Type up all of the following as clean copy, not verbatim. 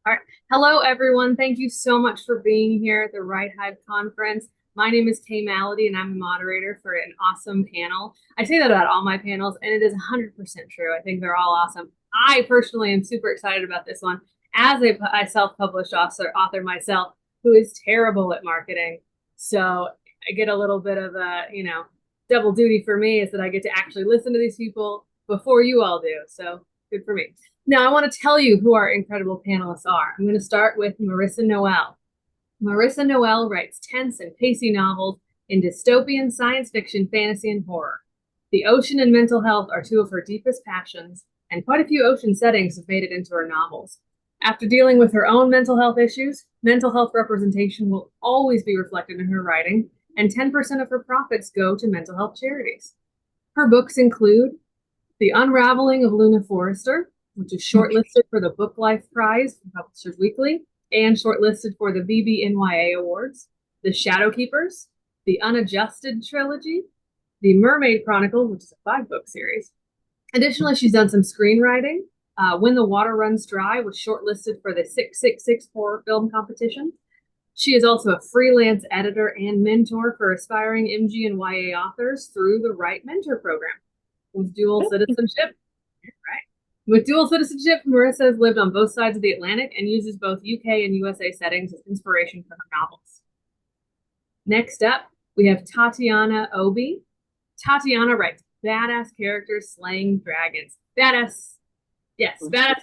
All right. Hello, everyone. Thank you so much for being here at the WriteHive conference. My name is Malady, and I'm a moderator for an awesome panel. I say that about all my panels, and it is 100% true. I think they're all awesome. I personally am super excited about this one as a self-published author myself who is terrible at marketing. So I get a little bit of double duty for me is that I get to actually listen to these people before you all do. So good for me. Now, I want to tell you who our incredible panelists are. I'm going to start with Marisa Noelle. Marisa Noelle writes tense and pacey novels in dystopian science fiction, fantasy, and horror. The ocean and mental health are two of her deepest passions, and quite a few ocean settings have made it into her novels. After dealing with her own mental health issues, mental health representation will always be reflected in her writing, and 10% of her profits go to mental health charities. Her books include The Unraveling of Luna Forrester, which is shortlisted for the Book Life Prize from Publishers Weekly and shortlisted for the BBNYA Awards, The Shadowkeepers, the Unadjusted Trilogy, The Mermaid Chronicles, which is a 5-book series. Additionally, she's done some screenwriting. When the Water Runs Dry was shortlisted for the 666 horror film competition. She is also a freelance editor and mentor for aspiring MG and YA authors through the Write Mentor program. With dual citizenship, right? With dual citizenship, Marisa has lived on both sides of the Atlantic and uses both UK and USA settings as inspiration for her novels. Next up, we have Tatiana Obey. Tatiana writes badass characters slaying dragons. Badass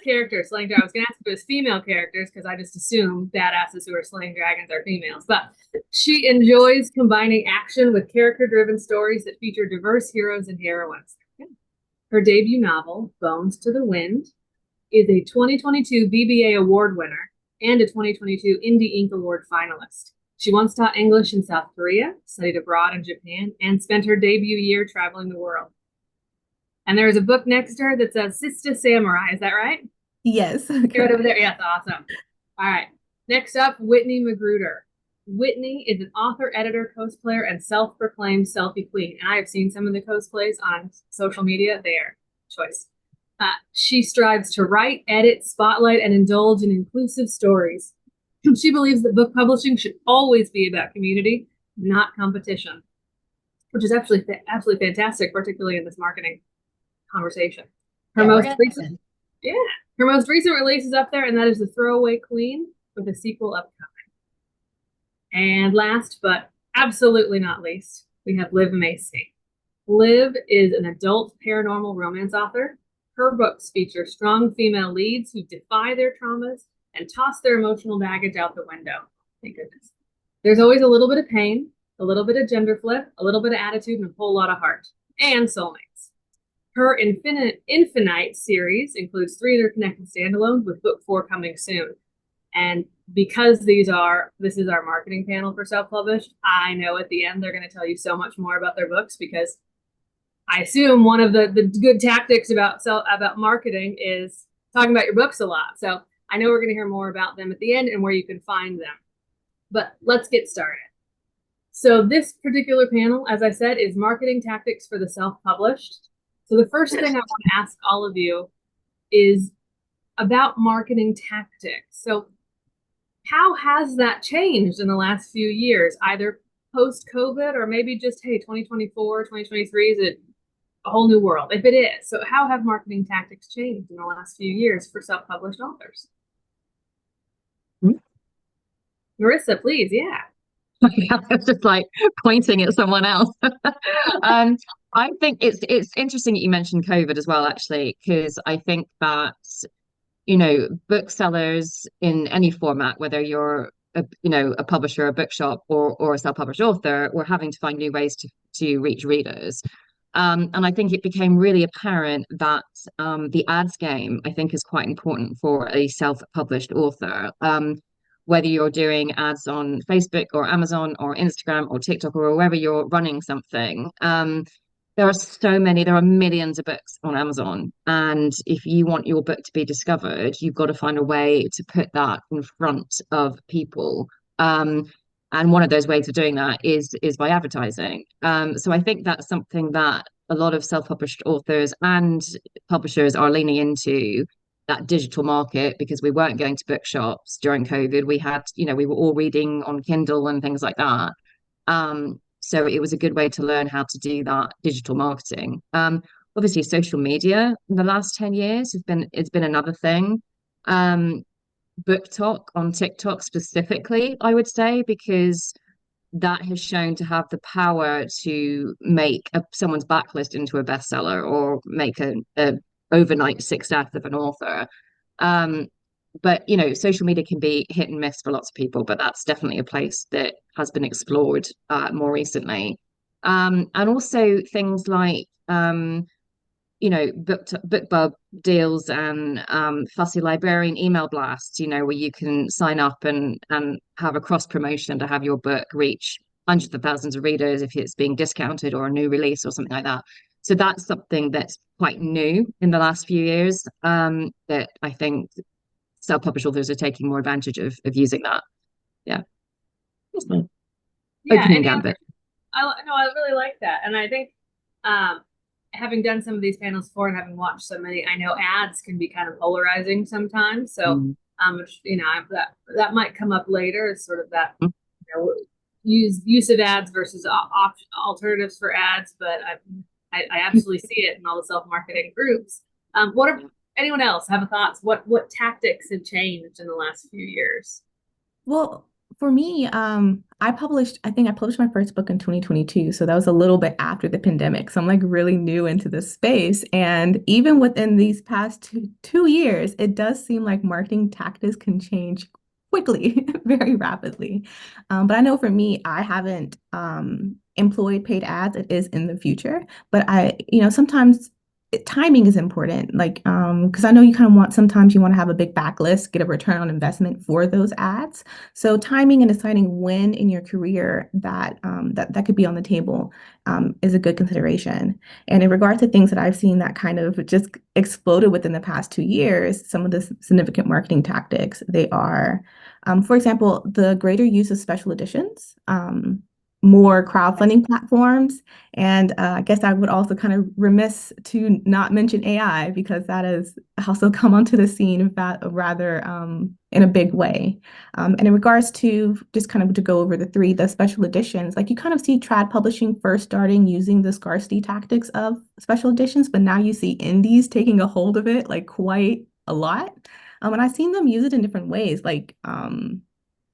characters slaying dragons. I was going to ask if it was female characters because I just assume badasses who are slaying dragons are females. But she enjoys combining action with character-driven stories that feature diverse heroes and heroines. Her debut novel, Bones to the Wind, is a 2022 BBA Award winner and a 2022 Indie Ink Award finalist. She once taught English in South Korea, studied abroad in Japan, and spent her debut year traveling the world. And there's a book next to her that says Sister Samurai. Is that right? Yes. Right over there. Yes, awesome. All right. Next up, Whitney McGruder. Whitney is an author, editor, cosplayer, and self-proclaimed selfie queen. And I have seen some of the cosplays on social media. They are choice. She strives to write, edit, spotlight, and indulge in inclusive stories. She believes that book publishing should always be about community, not competition, which is actually absolutely fantastic, particularly in this marketing conversation. Her most recent release is up there, and that is The Throwaway Queen, with a sequel upcoming. And last but absolutely not least, we have Liv Macy. Liv is an adult paranormal romance author. Her books feature strong female leads who defy their traumas and toss their emotional baggage out the window. Thank goodness. There's always a little bit of pain, a little bit of gender flip, a little bit of attitude, and a whole lot of heart. And soulmates. Her Infinite series includes 3 interconnected standalones, with book 4 coming soon. And because this is our marketing panel for self-published, I know at the end they're going to tell you so much more about their books, because I assume one of the good tactics about marketing is talking about your books a lot. So I know we're going to hear more about them at the end and where you can find them. But let's get started. So this particular panel, as I said, is marketing tactics for the self-published. So the first thing I want to ask all of you is about marketing tactics. So how has that changed in the last few years, either post-COVID or maybe just, hey, 2024, 2023, is it a whole new world? If it is, so how have marketing tactics changed in the last few years for self-published authors? Marisa, please, yeah. I was just like pointing at someone else. I think it's interesting that you mentioned COVID as well, actually, because I think that booksellers in any format, whether you're a publisher, a bookshop, or a self-published author, were having to find new ways to reach readers. And I think it became really apparent that the ads game, I think, is quite important for a self-published author. Whether you're doing ads on Facebook or Amazon or Instagram or TikTok or wherever you're running something, there are millions of books on Amazon. And if you want your book to be discovered, you've got to find a way to put that in front of people. And one of those ways of doing that is by advertising. So I think that's something that a lot of self-published authors and publishers are leaning into. that digital market because we weren't going to bookshops during COVID. We had, we were all reading on Kindle and things like that. So it was a good way to learn how to do that digital marketing. Obviously, social media in the last 10 years it's been another thing. Book talk on TikTok specifically, I would say, because that has shown to have the power to make someone's backlist into a bestseller or make a overnight success of an author. But social media can be hit and miss for lots of people, but that's definitely a place that has been explored more recently. And also things like BookBub deals and Fussy Librarian email blasts, where you can sign up and have a cross promotion to have your book reach hundreds of thousands of readers if it's being discounted or a new release or something like that. So that's something that's quite new in the last few years, that I think self-published authors are taking more advantage of using that. Yeah. That's my Yeah, opening and gambit. I no, I really like that, and I think um, having done some of these panels before and having watched so many, I know ads can be kind of polarizing sometimes. So, Mm. which, that might come up later as sort of that, use of ads versus alternatives for ads. But I absolutely see it in all the self-marketing groups. What are anyone else have thoughts? What tactics have changed in the last few years? Well, for me, I think I published my first book in 2022. So that was a little bit after the pandemic. So I'm like really new into this space. And even within these past two years, it does seem like marketing tactics can change quickly, very rapidly. But I know for me, I haven't employed paid ads. It is in the future. But sometimes timing is important, like because I know you kind of sometimes you want to have a big backlist, get a return on investment for those ads. So timing and deciding when in your career that could be on the table is a good consideration. And in regard to things that I've seen that kind of just exploded within the past 2 years, some of the significant marketing tactics, they are, for example, the greater use of special editions, more crowdfunding platforms. And I guess I would also kind of remiss to not mention AI because that has also come onto the scene rather in a big way. And in regards to just kind of to go over the special editions, like you kind of see trad publishing first starting using the scarcity tactics of special editions, but now you see indies taking a hold of it like quite a lot. And I've seen them use it in different ways, like kind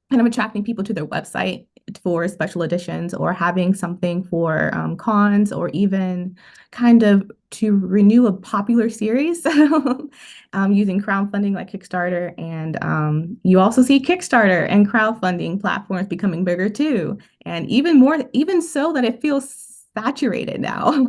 of attracting people to their website for special editions or having something for cons or even kind of to renew a popular series using crowdfunding like Kickstarter. And you also see Kickstarter and crowdfunding platforms becoming bigger too. And even so that it feels saturated now,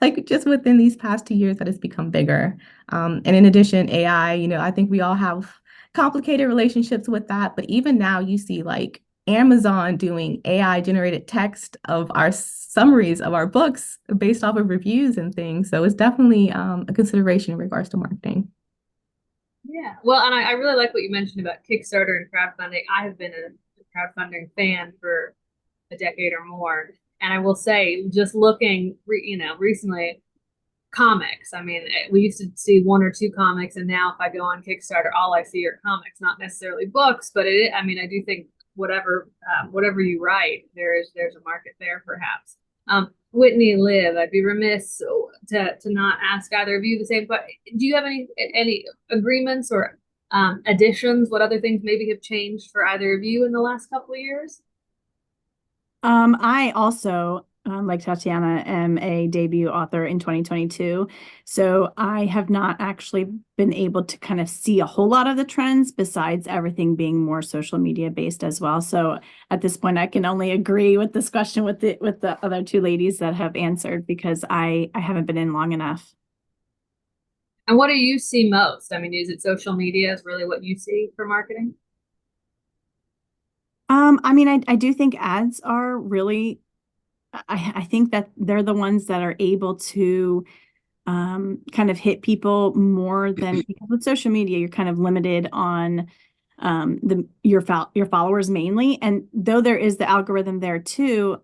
like just within these past 2 years that it's become bigger. And in addition, AI, I think we all have complicated relationships with that. But even now you see like Amazon doing AI generated text of our summaries of our books based off of reviews and things. So it's definitely a consideration in regards to marketing. Yeah, well, and I really like what you mentioned about Kickstarter and crowdfunding. I have been a crowdfunding fan for a decade or more, and I will say, just looking, recently, comics. I mean, we used to see one or two comics, and now if I go on Kickstarter, all I see are comics, not necessarily books. But I mean, I do think whatever you write, there's a market there, perhaps. Whitney, Liv, I'd be remiss to not ask either of you the same. But do you have any agreements or additions? What other things maybe have changed for either of you in the last couple of years? I also, like Tatiana, am a debut author in 2022. So I have not actually been able to kind of see a whole lot of the trends besides everything being more social media based as well. So at this point, I can only agree with this question with the other two ladies that have answered because I haven't been in long enough. And what do you see most? I mean, is it social media is really what you see for marketing? I mean, I do think ads are really, I think that they're the ones that are able to kind of hit people more than because with social media, you're kind of limited on your followers mainly. And though there is the algorithm there too,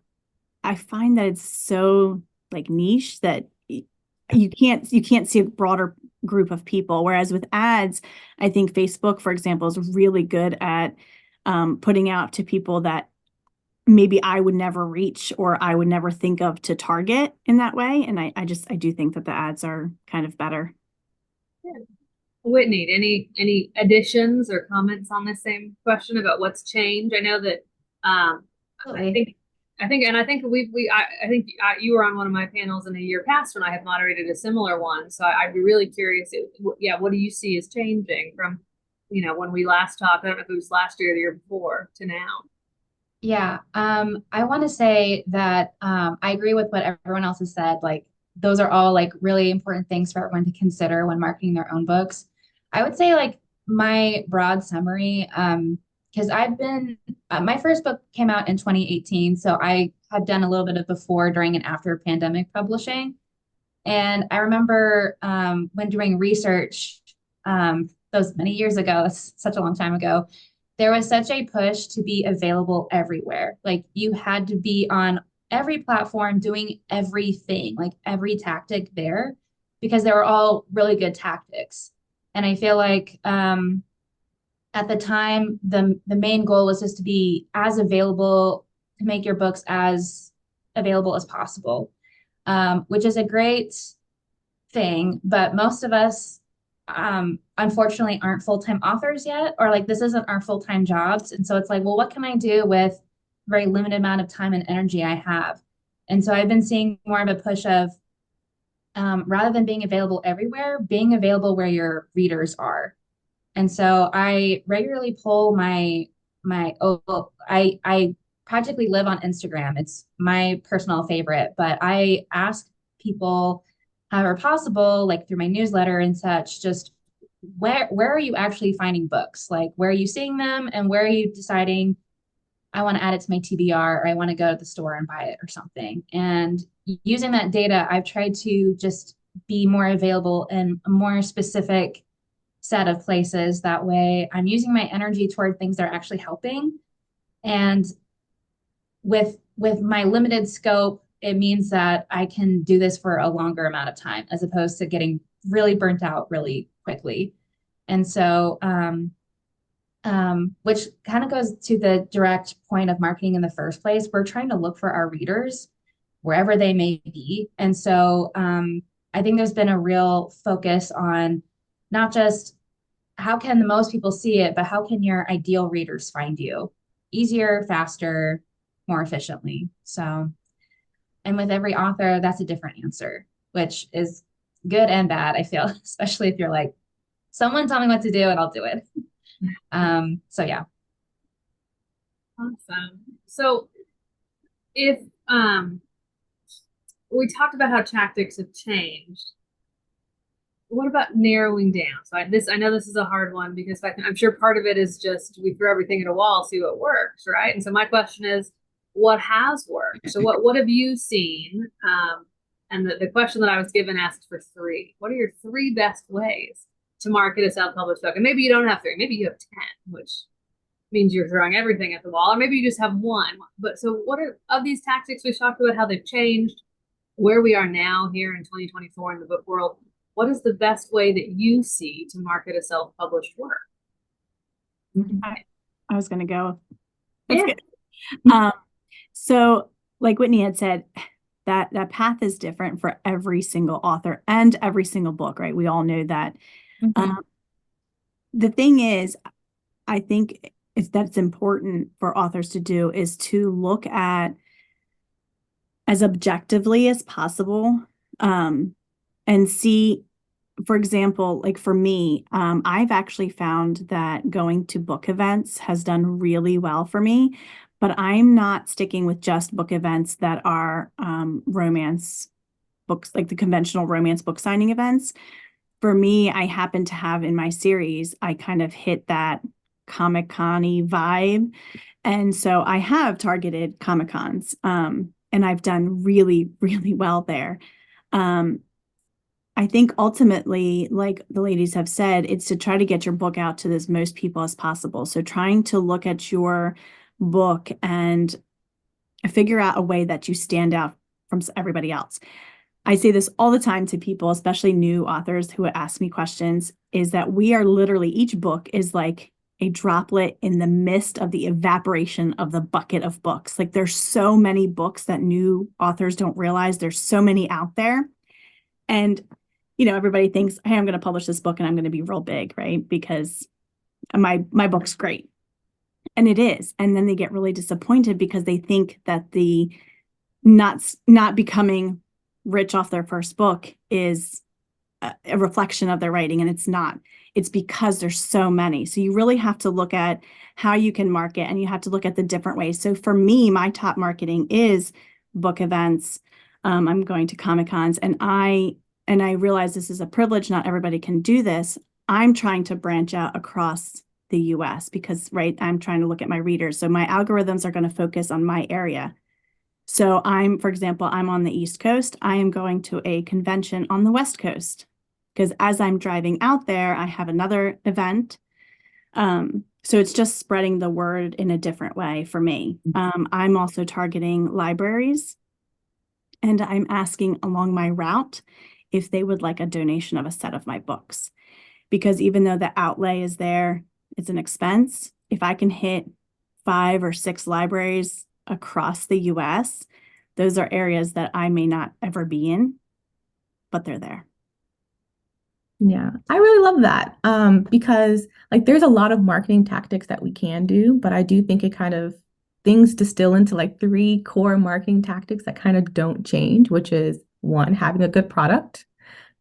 I find that it's so like niche that you can't see a broader group of people. Whereas with ads, I think Facebook, for example, is really good at putting out to people that maybe I would never reach or I would never think of to target in that way. And I do think that the ads are kind of better. Yeah. Whitney, any additions or comments on the same question about what's changed? I know that I think you were on one of my panels in a year past when I have moderated a similar one. So I'd be really curious. What do you see as changing from, when we last talked? I don't know if it was last year or the year before to now. Yeah, I want to say that I agree with what everyone else has said. Like, those are all like really important things for everyone to consider when marketing their own books. I would say like my broad summary, because I've been, my first book came out in 2018, so I had done a little bit of before, during, and after pandemic publishing. And I remember when doing research, those many years ago, that's such a long time ago, there was such a push to be available everywhere. Like, you had to be on every platform doing everything, like every tactic there, because they were all really good tactics. And I feel like at the time, the main goal was just to be as available, to make your books as available as possible, which is a great thing. But most of us, unfortunately, aren't full-time authors yet, or like this isn't our full-time jobs. And so it's like, well, what can I do with very limited amount of time and energy I have? And so I've been seeing more of a push of, rather than being available everywhere, being available where your readers are. And so I regularly poll I practically live on Instagram. It's my personal favorite, but I ask people, however possible, like through my newsletter and such, just where are you actually finding books? Like, where are you seeing them, and where are you deciding, I want to add it to my TBR, or I want to go to the store and buy it or something. And using that data, I've tried to just be more available in a more specific set of places. That way I'm using my energy toward things that are actually helping. And with my limited scope, it means that I can do this for a longer amount of time, as opposed to getting really burnt out really quickly. And so, which kind of goes to the direct point of marketing in the first place. We're trying to look for our readers wherever they may be. And so I think there's been a real focus on not just how can the most people see it, but how can your ideal readers find you easier, faster, more efficiently. So, and with every author, that's a different answer, which is good and bad, I feel, especially if you're like, someone tell me what to do and I'll do it. So yeah. Awesome. So if we talked about how tactics have changed, what about narrowing down? So I know this is a hard one, because I'm sure part of it is just we throw everything at a wall, see what works, right? And so my question is, what has worked? So what have you seen? And the question that I was given asked for 3. What are your 3 best ways to market a self-published book? And maybe you don't have 3, maybe you have 10, which means you're throwing everything at the wall, or maybe you just have 1. But so what are, of these tactics, we talked about how they've changed, where we are now here in 2024 in the book world. What is the best way that you see to market a self-published work? I was going to go. That's good. So like Whitney had said, that path is different for every single author and every single book, right? We all know that. Mm-hmm. The thing is, I think that's important for authors to do, is to look at as objectively as possible, and see, for example, like for me, I've actually found that going to book events has done really well for me, but I'm not sticking with just book events that are romance books, like the conventional romance book signing events. For me, I happen to have in my series, I kind of hit that Comic-Con-y vibe. And so I have targeted Comic-Cons, and I've done really, really well there. I think ultimately, like the ladies have said, it's to try to get your book out to as most people as possible. So trying to look at your book and figure out a way that you stand out from everybody else. I say this all the time to people, especially new authors who ask me questions, is that we are literally, each book is like a droplet in the midst of the evaporation of the bucket of books. Like there's so many books that new authors don't realize there's so many out there. And, everybody thinks, hey, I'm going to publish this book and I'm going to be real big, right? Because my book's great. And it is. And then they get really disappointed because they think that the not becoming rich off their first book is a reflection of their writing, and it's not. It's because there's so many. So you really have to look at how you can market, and you have to look at the different ways. So for me, my top marketing is book events. I'm going to Comic-Cons, and I realize this is a privilege. Not everybody can do this. I'm trying to branch out across the US because, right, I'm trying to look at my readers. So my algorithms are going to focus on my area. So for example, I'm on the East Coast. I am going to a convention on the West Coast because as I'm driving out there, I have another event. So it's just spreading the word in a different way for me. I'm also targeting libraries, and I'm asking along my route if they would like a donation of a set of my books. Because even though the outlay is there, it's an expense. If I can hit 5 or 6 libraries across the US, those are areas that I may not ever be in, but they're there. Yeah, I really love that because like there's a lot of marketing tactics that we can do, but I do think it kind of things distill into like 3 core marketing tactics that kind of don't change, which is 1, having a good product,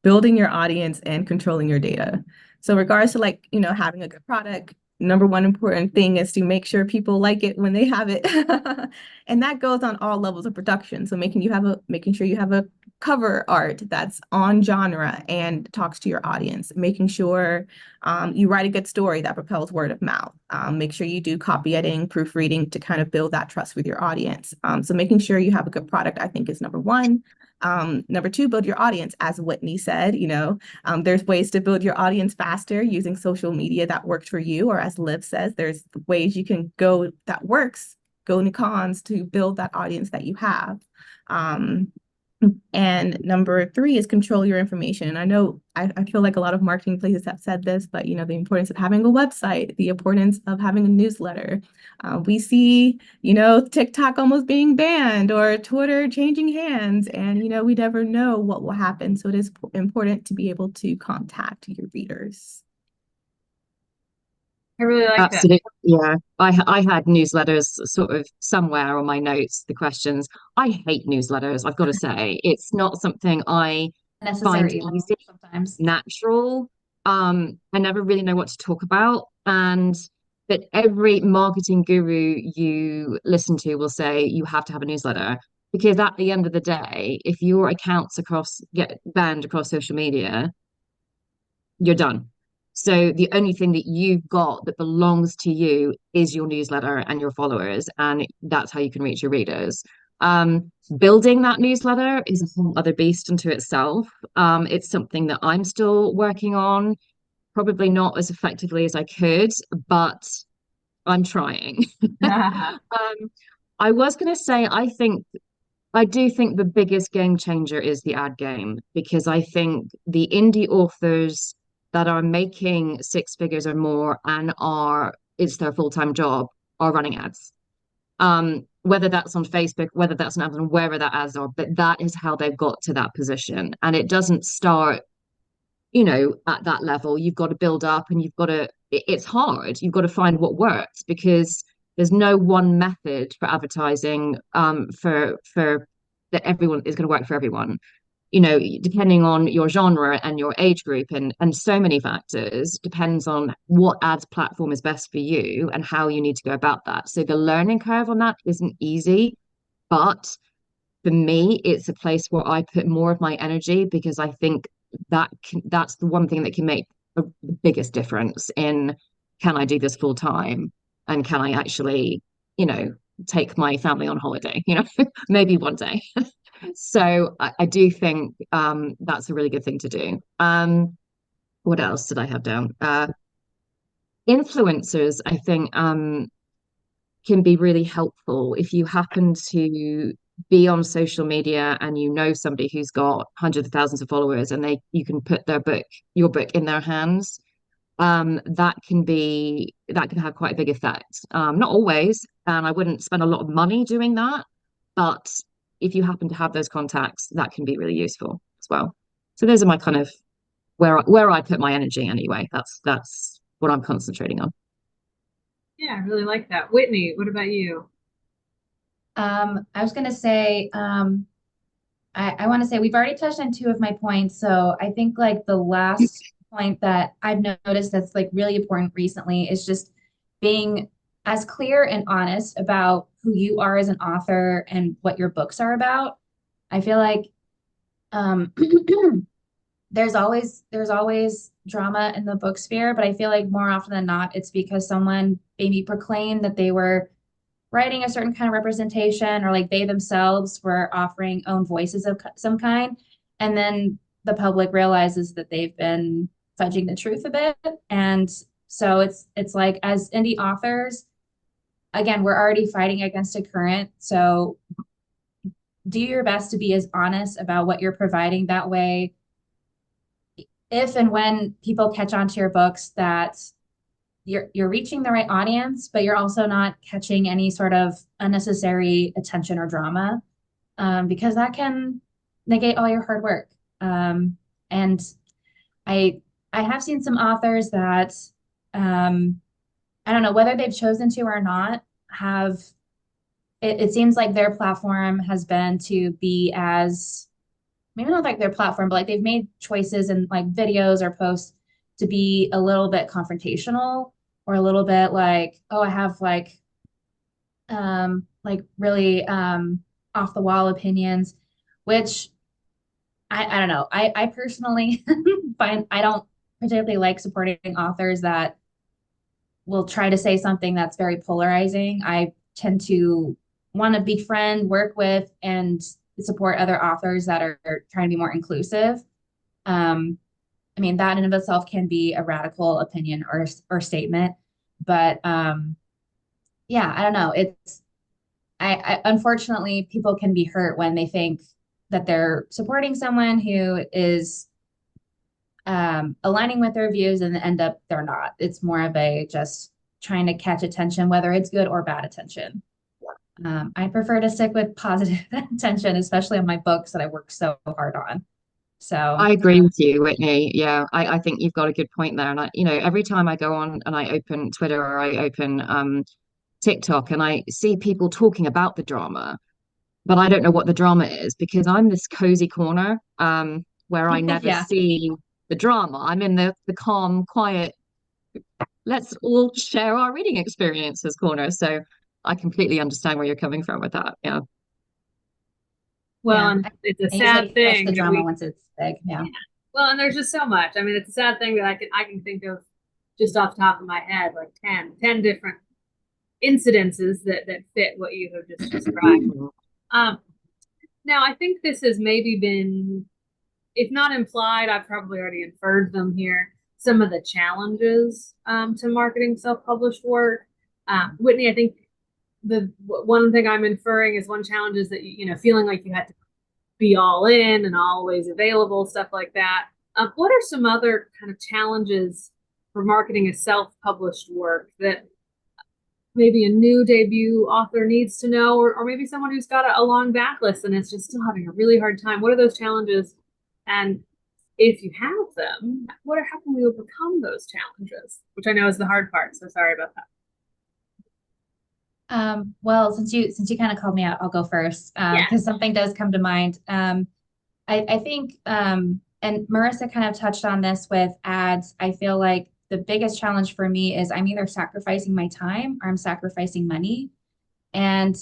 building your audience, and controlling your data. So regards to like, having a good product, number 1 important thing is to make sure people like it when they have it. And that goes on all levels of production. So making sure you have a cover art that's on genre and talks to your audience, making sure you write a good story that propels word of mouth. Make sure you do copy editing, proofreading to kind of build that trust with your audience. So making sure you have a good product, I think, is number 1. Number 2, build your audience. As Whitney said, there's ways to build your audience faster using social media that works for you. Or as Liv says, there's ways you can go that works, go into cons to build that audience that you have. And number 3 is control your information. And I know I feel like a lot of marketing places have said this, but the importance of having a website, the importance of having a newsletter. We see, TikTok almost being banned or Twitter changing hands, and we never know what will happen. So it is important to be able to contact your readers. I really like that. Absolutely. Yeah. I had newsletters sort of somewhere on my notes, the questions. I hate newsletters, I've got to say. It's not something I find Necessary easy, sometimes. natural. I never really know what to talk about. But every marketing guru you listen to will say you have to have a newsletter. Because at the end of the day, if your accounts get banned across social media, you're done. So the only thing that you've got that belongs to you is your newsletter and your followers, and that's how you can reach your readers. Building that newsletter is a whole other beast unto itself. It's something that I'm still working on, probably not as effectively as I could, but I'm trying. I was going to say, I do think the biggest game changer is the ad game, because I think the indie authors that are making 6 figures or more and it's their full-time job are running ads. Whether that's on Facebook, whether that's on Amazon, wherever that ads are, but that is how they've got to that position. And it doesn't start, at that level. You've got to build up, and it's hard. You've got to find what works, because there's no one method for advertising for that everyone is going to work for everyone. Depending on your genre and your age group and so many factors, depends on what ads platform is best for you and how you need to go about that. So the learning curve on that isn't easy, but for me, it's a place where I put more of my energy, because I think that's the one thing that can make the biggest difference in, can I do this full time, and can I actually, take my family on holiday, maybe one day. So I do think that's a really good thing to do. What else did I have down? Influencers, I think, can be really helpful if you happen to be on social media and you know somebody who's got hundreds of thousands of followers and you can put your book in their hands, that can have quite a big effect. Not always, and I wouldn't spend a lot of money doing that, but if you happen to have those contacts, that can be really useful as well. So those are my kind of where I put my energy anyway. That's what I'm concentrating on. Yeah, I really like that. Whitney, what about you? I was gonna say, I want to say we've already touched on two of my points. So I think like the last point that I've noticed that's like really important recently is just being as clear and honest about who you are as an author and what your books are about. I feel like um, there's always drama in the book sphere, but I feel like more often than not, it's because someone maybe proclaimed that they were writing a certain kind of representation, or like they themselves were offering own voices of some kind, and then the public realizes that they've been fudging the truth a bit. And so it's like, as indie authors, again, we're already fighting against a current, so do your best to be as honest about what you're providing. That way, if and when people catch on to your books, that you're reaching the right audience, but you're also not catching any sort of unnecessary attention or drama, because that can negate all your hard work. And I I have seen some authors that, I don't know whether they've chosen to or not, have it seems like their platform has been to be as, maybe not like their platform, but like they've made choices in like videos or posts to be a little bit confrontational, or a little bit like, oh, I have like really off the wall opinions, which I don't know. I personally find I don't particularly like supporting authors that will try to say something that's very polarizing. I tend to want to befriend, work with, and support other authors that are trying to be more inclusive. I mean, that in of itself can be a radical opinion or statement, but yeah, I don't know. I unfortunately, people can be hurt when they think that they're supporting someone who is aligning with their views, and end up they're not. It's more of a just trying to catch attention, whether it's good or bad attention. I prefer to stick with positive attention, especially on my books that I work so hard on. So I agree with you, Whitney. Yeah, I think you've got a good point there. And every time I go on and I open Twitter or I open TikTok and I see people talking about the drama, but I don't know what the drama is because I'm this cozy corner where I never yeah. see the drama. I'm in the calm, quiet, let's all share our reading experiences corner. So I completely understand where you're coming from with that. Yeah. Well, Yeah. and it's a I sad usually catch thing the that drama once it's big. Yeah. well, and there's just so much. I mean, it's a sad thing that I can think of just off the top of my head, like 10 different incidences that fit what you have just described. Um, Now, I think this has maybe been, if not implied, I've probably already inferred them here. Some of the challenges to marketing self-published work. Whitney, I think the one thing I'm inferring is one challenge is that feeling like you had to be all in and always available, stuff like that. What are some other kind of challenges for marketing a self-published work that maybe a new debut author needs to know, or maybe someone who's got a long backlist and is just still having a really hard time? What are those challenges? And if you have them, how can we overcome those challenges? Which I know is the hard part. So sorry about that. Well, since you kind of called me out, I'll go first, Yeah. because something does come to mind. I think, and Marisa kind of touched on this with ads. I feel like the biggest challenge for me is I'm either sacrificing my time or I'm sacrificing money. And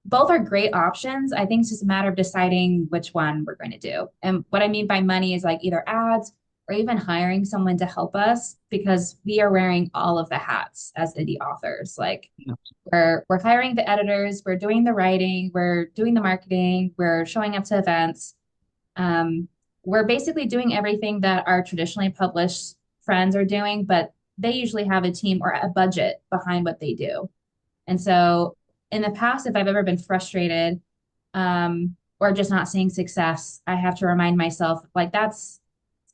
both are great options. I think it's just a matter of deciding which one we're going to do. And what I mean by money is like either ads or even hiring someone to help us, because we are wearing all of the hats as indie authors. Like we're hiring the editors, we're doing the writing, we're doing the marketing, we're showing up to events. We're basically doing everything that our traditionally published friends are doing, but they usually have a team or a budget behind what they do. And so in the past, if I've ever been frustrated, or just not seeing success, I have to remind myself, like, that's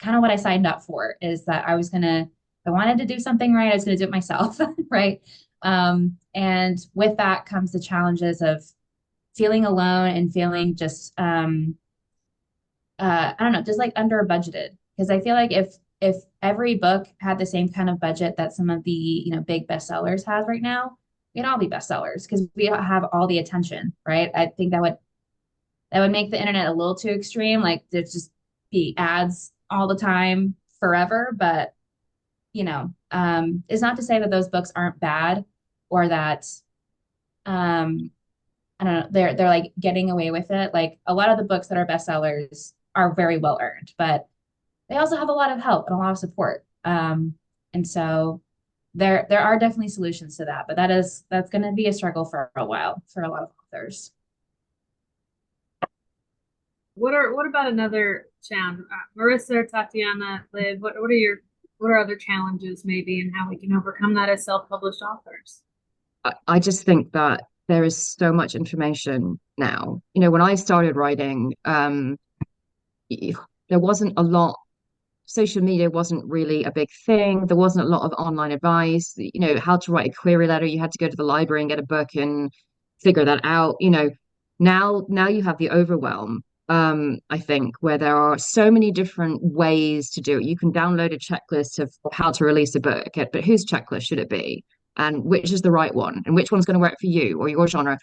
kind of what I signed up for, is that if I wanted to do something right, I was gonna do it myself, right? And with that comes the challenges of feeling alone and feeling just I don't know, just like under budgeted. Because I feel like if every book had the same kind of budget that some of the, big bestsellers has right now, we'd all be bestsellers because we have all the attention, right? I think that would make the internet a little too extreme. Like there'd just be ads all the time forever. But it's not to say that those books aren't bad or that I don't know, they're like getting away with it. Like a lot of the books that are bestsellers are very well earned, but they also have a lot of help and a lot of support. And so there are definitely solutions to that, but that's going to be a struggle for a while for a lot of authors. What about another challenge? Marisa, Tatiana, Liv, what are other challenges maybe and how we can overcome that as self-published authors? I just think that there is so much information now. When I started writing, there wasn't a lot. Social media wasn't really a big thing. There wasn't a lot of online advice. How to write a query letter. You had to go to the library and get a book and figure that out. Now you have the overwhelm. I think where there are so many different ways to do it. You can download a checklist of how to release a book, but whose checklist should it be? And which is the right one? And which one's going to work for you or your genre?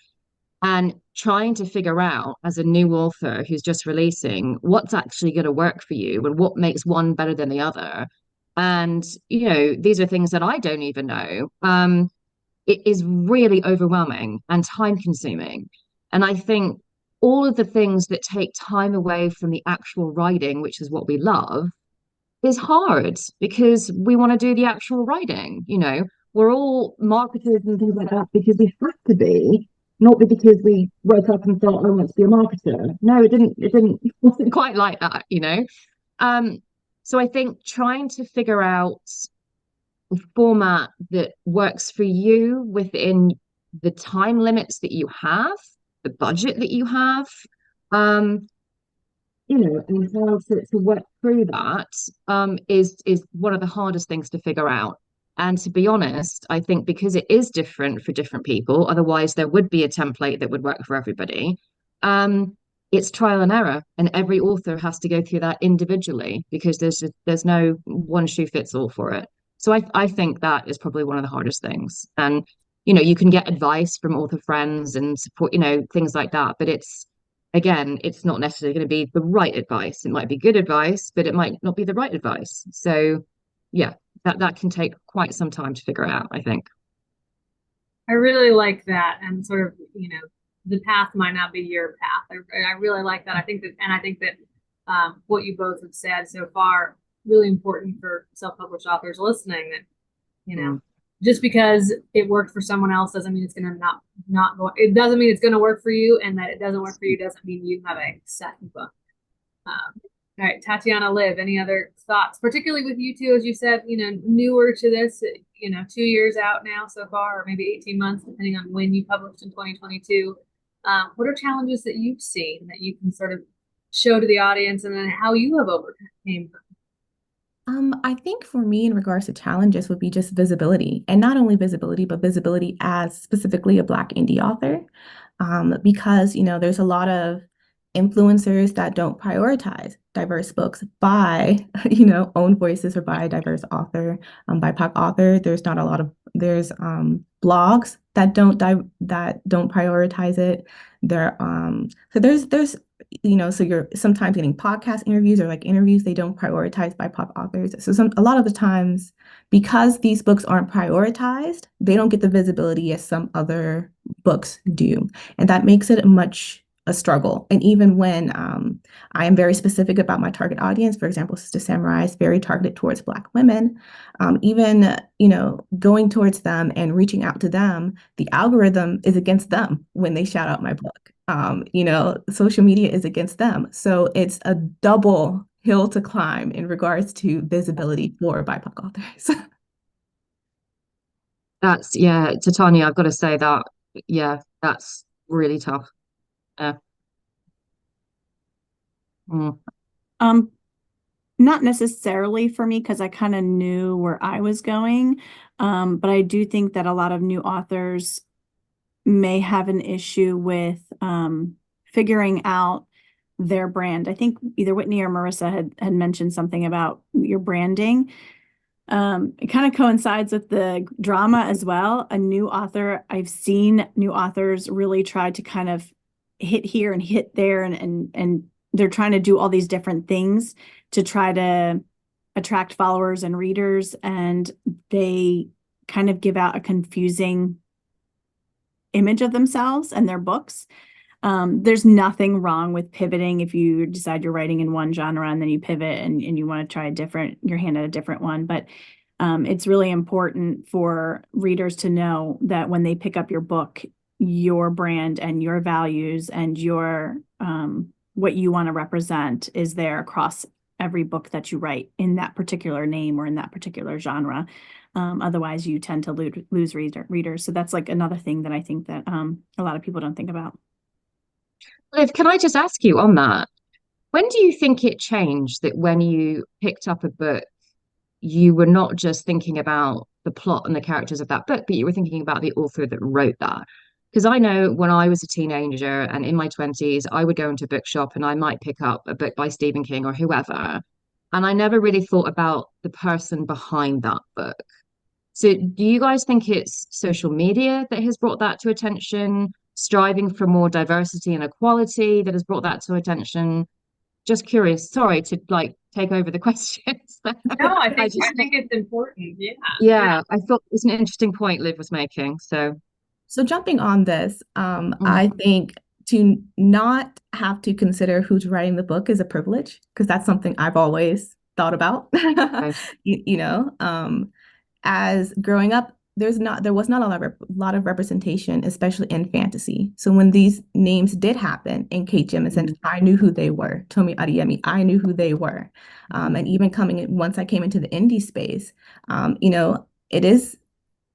And trying to figure out as a new author who's just releasing what's actually going to work for you and what makes one better than the other. And these are things that I don't even know. It is really overwhelming and time consuming. And I think all of the things that take time away from the actual writing, which is what we love, is hard because we want to do the actual writing. We're all marketers and things like that because we have to be, not because we woke up and thought, I want to be a marketer. No, it wasn't quite like that. So I think trying to figure out a format that works for you within the time limits that you have, the budget that you have, and how to work through that is one of the hardest things to figure out. And to be honest, I think because it is different for different people, otherwise there would be a template that would work for everybody. It's trial and error, and every author has to go through that individually because there's no one shoe fits all for it. So I think that is probably one of the hardest things. And you can get advice from author friends and support, things like that, but it's not necessarily going to be the right advice. It might be good advice, but it might not be the right advice. So yeah, that can take quite some time to figure out, I think. I really like that, and sort of, the path might not be your path. I really like that. I think that what you both have said so far, really important for self-published authors listening, that, just because it worked for someone else doesn't mean it's going to not go. It doesn't mean it's going to work for you, and that it doesn't work for you doesn't mean you have a second book. All right, Tatiana, Liv, any other thoughts, particularly with you two, as you said, newer to this, 2 years out now so far, or maybe 18 months, depending on when you published in 2022. What are challenges that you've seen that you can sort of show to the audience, and then how you have overcame them? I think for me, in regards to challenges, would be just visibility, and not only visibility, but visibility as specifically a Black indie author, because there's a lot of influencers that don't prioritize diverse books by own voices or by a diverse author, BIPOC author. There's blogs that don't prioritize it. So you're sometimes getting podcast interviews or like interviews, they don't prioritize BIPOC authors. So a lot of the times, because these books aren't prioritized, they don't get the visibility as some other books do. And that makes it a struggle. And even when I am very specific about my target audience, for example, Sister Samurai is very targeted towards Black women, even, going towards them and reaching out to them, the algorithm is against them when they shout out my book. Social media is against them. So it's a double hill to climb in regards to visibility for BIPOC authors. Tatiana, I've got to say that, yeah, that's really tough. Mm. Not necessarily for me because I kind of knew where I was going. But I do think that a lot of new authors may have an issue with figuring out their brand. I think either Whitney or Marisa had mentioned something about your branding. It kind of coincides with the drama as well. A new author, I've seen new authors really try to kind of hit here and hit there, and they're trying to do all these different things to try to attract followers and readers, and they kind of give out a confusing image of themselves and their books. There's nothing wrong with pivoting if you decide you're writing in one genre and then you pivot and you want to try your hand at a different one. But it's really important for readers to know that when they pick up your book, your brand and your values and your what you want to represent is there across every book that you write in that particular name or in that particular genre. Otherwise, you tend to lose readers. So that's like another thing that I think that a lot of people don't think about. Liv, can I just ask you on that? When do you think it changed that when you picked up a book, you were not just thinking about the plot and the characters of that book, but you were thinking about the author that wrote that? Because I know when I was a teenager and in my 20s, I would go into a bookshop and I might pick up a book by Stephen King or whoever. And I never really thought about the person behind that book. So do you guys think it's social media that has brought that to attention, striving for more diversity and equality that has brought that to attention? Just curious. Sorry to like take over the questions. No, I just I think it's important. Yeah. yeah, I thought it was an interesting point Liv was making. So jumping on this, Mm, I think to not have to consider who's writing the book is a privilege because that's something I've always thought about. okay. As growing up, there was not lot of representation, especially in fantasy. So when these names did happen in Kate Jemisin, Mm, I knew who they were. Tomi Adeyemi, I knew who they were. And even once I came into the indie space, it is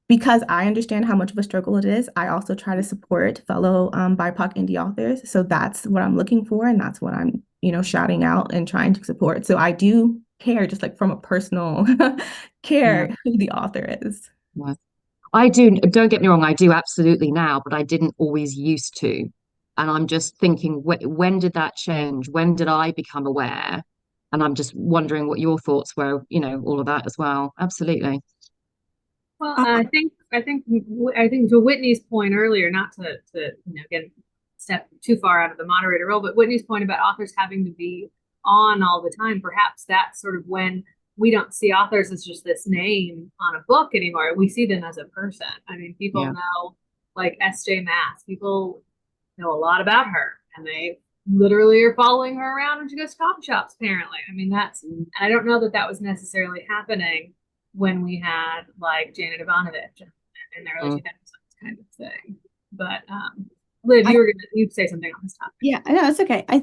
because I understand how much of a struggle it is. I also try to support fellow BIPOC indie authors. So that's what I'm looking for, and that's what I'm, shouting out and trying to support. So I do care, just like from a personal yeah, care, who the author is. yeah. I do, don't get me wrong, I do absolutely now, but I didn't always used to. And I'm just thinking, when did that change? When did I become aware? And I'm just wondering what your thoughts were, all of that as well. Absolutely. Well, Uh, I think to Whitney's point earlier, not to get step too far out of the moderator role, but Whitney's point about authors having to be on all the time, perhaps that's sort of when we don't see authors as just this name on a book anymore. We see them as a person. I mean, people Yeah. know like S.J. Maas. People know a lot about her, and they literally are following her around when she goes to coffee shops. Apparently, I mean and I don't know that that was necessarily happening when we had like Janet Ivanovich in the early Mm. 2000s kind of thing. But Liv, you'd say something on this topic. Yeah, I know it's okay. I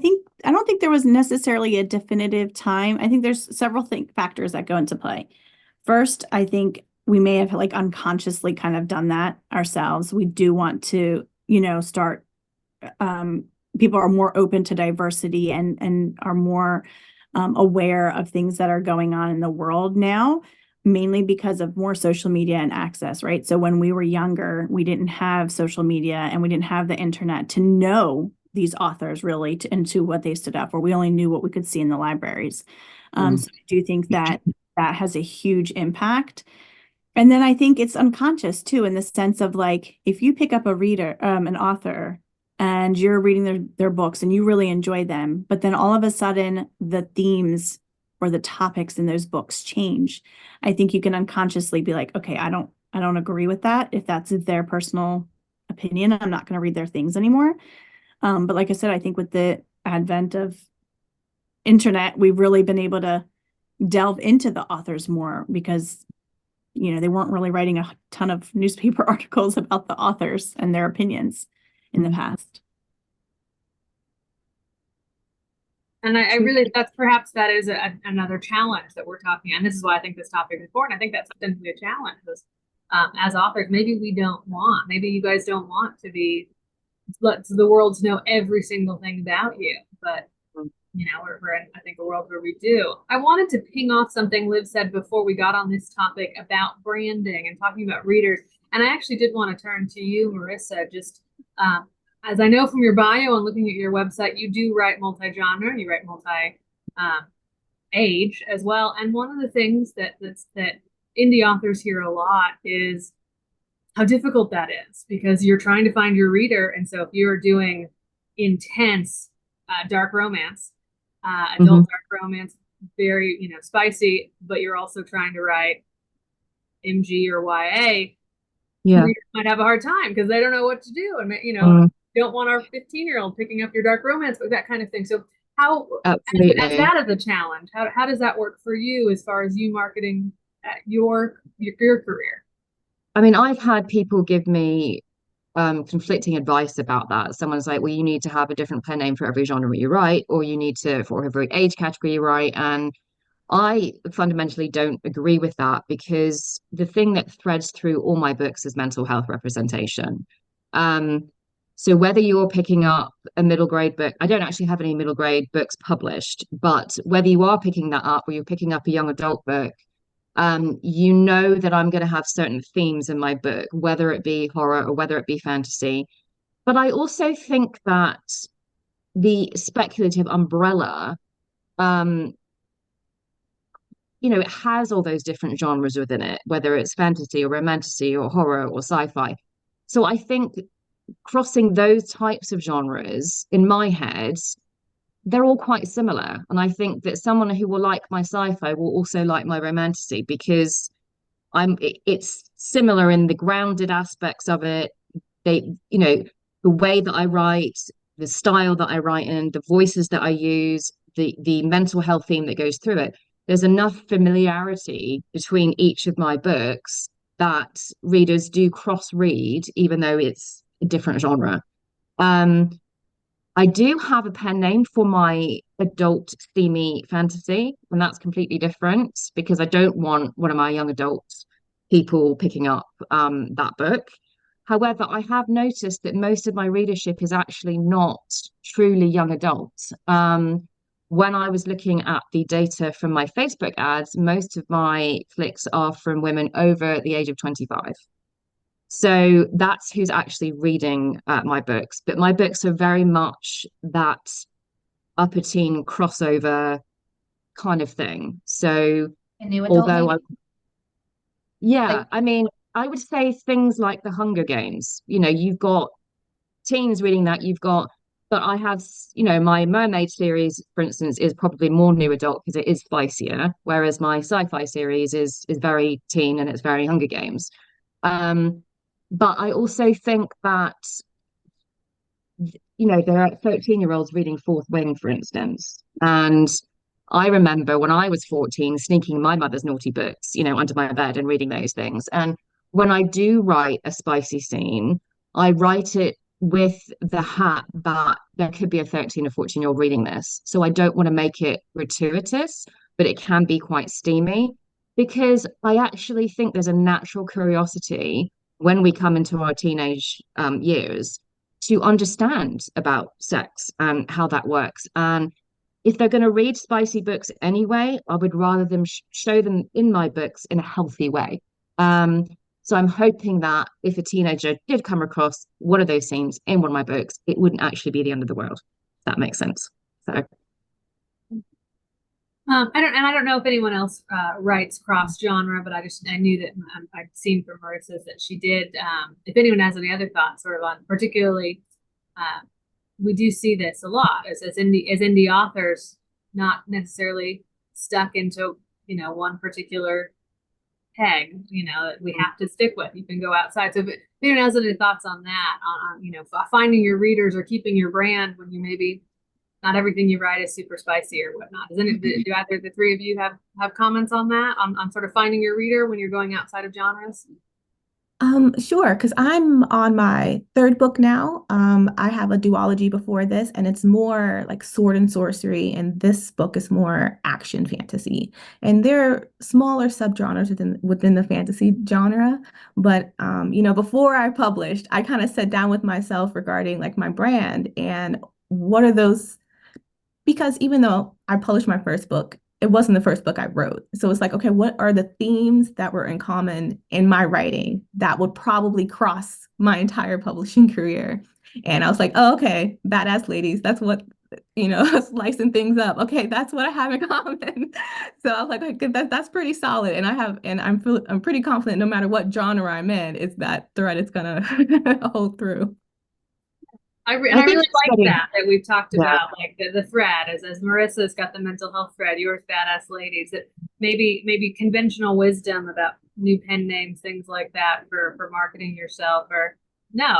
don't think there was necessarily a definitive time. I think there's several factors that go into play. First, I think we may have like unconsciously kind of done that ourselves. We do want to, start people are more open to diversity and are more aware of things that are going on in the world now, mainly because of more social media and access, right? So when we were younger, we didn't have social media and we didn't have the internet to know these authors really into what they stood up for. We only knew what we could see in the libraries. Mm. So I do think that has a huge impact. And then I think it's unconscious too, in the sense of like, if you pick up an author and you're reading their books and you really enjoy them, but then all of a sudden the themes or the topics in those books change. I think you can unconsciously be like, okay, I don't agree with that. If that's their personal opinion, I'm not going to read their things anymore. But like I said, I think with the advent of internet, we've really been able to delve into the authors more because they weren't really writing a ton of newspaper articles about the authors and their opinions in the past. And I really, that is another challenge that we're talking, and this is why I think this topic is important. I think that's going to be a challenge as authors. Maybe maybe you guys don't want to be, let the world know every single thing about you, but we're in, I think, a world where we do. I wanted to ping off something Liv said before we got on this topic about branding and talking about readers. And I actually did want to turn to you, Marisa, just as I know from your bio and looking at your website, you do write multi-genre, you write multi-age as well. And one of the things that indie authors hear a lot is how difficult that is, because you're trying to find your reader. And so if you're doing intense dark romance, adult dark romance, very, spicy, but you're also trying to write MG or YA, readers might have a hard time because they don't know what to do. And, don't want our 15-year-old picking up your dark romance, but that kind of thing. So how, as that is a challenge, how does that work for you as far as you marketing your career? I mean, I've had people give me conflicting advice about that. Someone's like, well, you need to have a different pen name for every genre you write, or you need to for every age category you write. And I fundamentally don't agree with that, because the thing that threads through all my books is mental health representation. So whether you're picking up a middle grade book, I don't actually have any middle grade books published, but whether you are picking that up or you're picking up a young adult book, you know that I'm going to have certain themes in my book, whether it be horror or whether it be fantasy. But I also think that the speculative umbrella, it has all those different genres within it, whether it's fantasy or romantasy or horror or sci-fi. So I think crossing those types of genres in my head, they're all quite similar. And I think that someone who will like my sci-fi will also like my romantasy, because it's similar in the grounded aspects of it. The way that I write, the style that I write in, the voices that I use, the mental health theme that goes through it. There's enough familiarity between each of my books that readers do cross-read, even though it's a different genre. I do have a pen name for my adult themey fantasy, and that's completely different, because I don't want one of my young adult people picking up that book. However, I have noticed that most of my readership is actually not truly young adults. When I was looking at the data from my Facebook ads, most of my clicks are from women over the age of 25. So that's who's actually reading my books. But my books are very much that upper teen crossover kind of thing. So although I mean, I would say things like The Hunger Games, you've got teens reading that, but I have, my mermaid series, for instance, is probably more new adult because it is spicier, whereas my sci-fi series is very teen and it's very Hunger Games. But I also think that, there are 13-year-olds reading Fourth Wing, for instance. And I remember when I was 14, sneaking my mother's naughty books, under my bed and reading those things. And when I do write a spicy scene, I write it with the hat that there could be a 13 or 14-year-old reading this. So I don't want to make it gratuitous, but it can be quite steamy, because I actually think there's a natural curiosity when we come into our teenage years to understand about sex and how that works. And if they're going to read spicy books anyway, I would rather them show them in my books in a healthy way. So I'm hoping that if a teenager did come across one of those scenes in one of my books, it wouldn't actually be the end of the world. If that makes sense. So. I don't know if anyone else writes cross genre, but I knew that I'd seen from Marisa that she did. If anyone has any other thoughts, sort of on particularly, we do see this a lot as indie authors, not necessarily stuck into one particular peg, that we have to stick with. You can go outside. So if anyone has any thoughts on that, on finding your readers or keeping your brand when you maybe not everything you write is super spicy or whatnot. Do either the three of you have comments on that, on sort of finding your reader when you're going outside of genres? Sure, because I'm on my third book now. I have a duology before this, and it's more like sword and sorcery, and this book is more action fantasy. And there are smaller subgenres within the fantasy genre. But before I published, I kind of sat down with myself regarding like my brand and what are those because even though I published my first book, it wasn't the first book I wrote. So it's like, okay, what are the themes that were in common in my writing that would probably cross my entire publishing career? And I was like, oh, okay, badass ladies. That's what, slicing things up. Okay, that's what I have in common. So I was like, okay, that's pretty solid. And I'm pretty confident no matter what genre I'm in, it's that thread it's gonna hold through. I I really think it's like getting, that we've talked yeah, about, like the thread as Marissa's got the mental health thread, yours badass ladies, that maybe conventional wisdom about new pen names, things like that for marketing yourself, or no,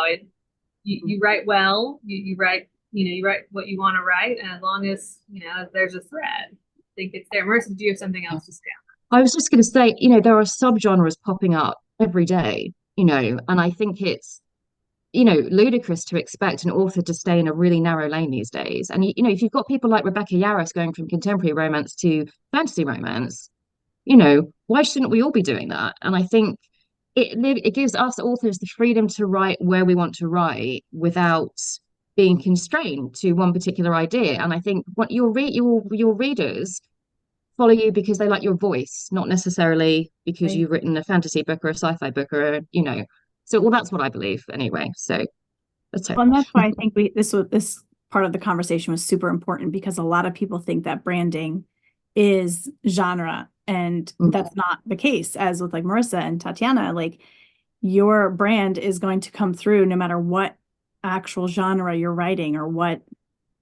you write well, you write, you write what you want to write, and as long as there's a thread, I think it's there. Marissa, do you have something else to say? I was just going to say, there are subgenres popping up every day, and I think it's, ludicrous to expect an author to stay in a really narrow lane these days. And, if you've got people like Rebecca Yarros going from contemporary romance to fantasy romance, why shouldn't we all be doing that? And I think it gives us authors the freedom to write where we want to write without being constrained to one particular idea. And I think what your readers follow you because they like your voice, not necessarily because Right. you've written a fantasy book or a sci-fi book or. So, well, that's what I believe anyway. So let's hope. Well, and that's why I think this part of the conversation was super important, because a lot of people think that branding is genre, and that's not the case. As with like Marissa and Tatiana, like your brand is going to come through no matter what actual genre you're writing or what,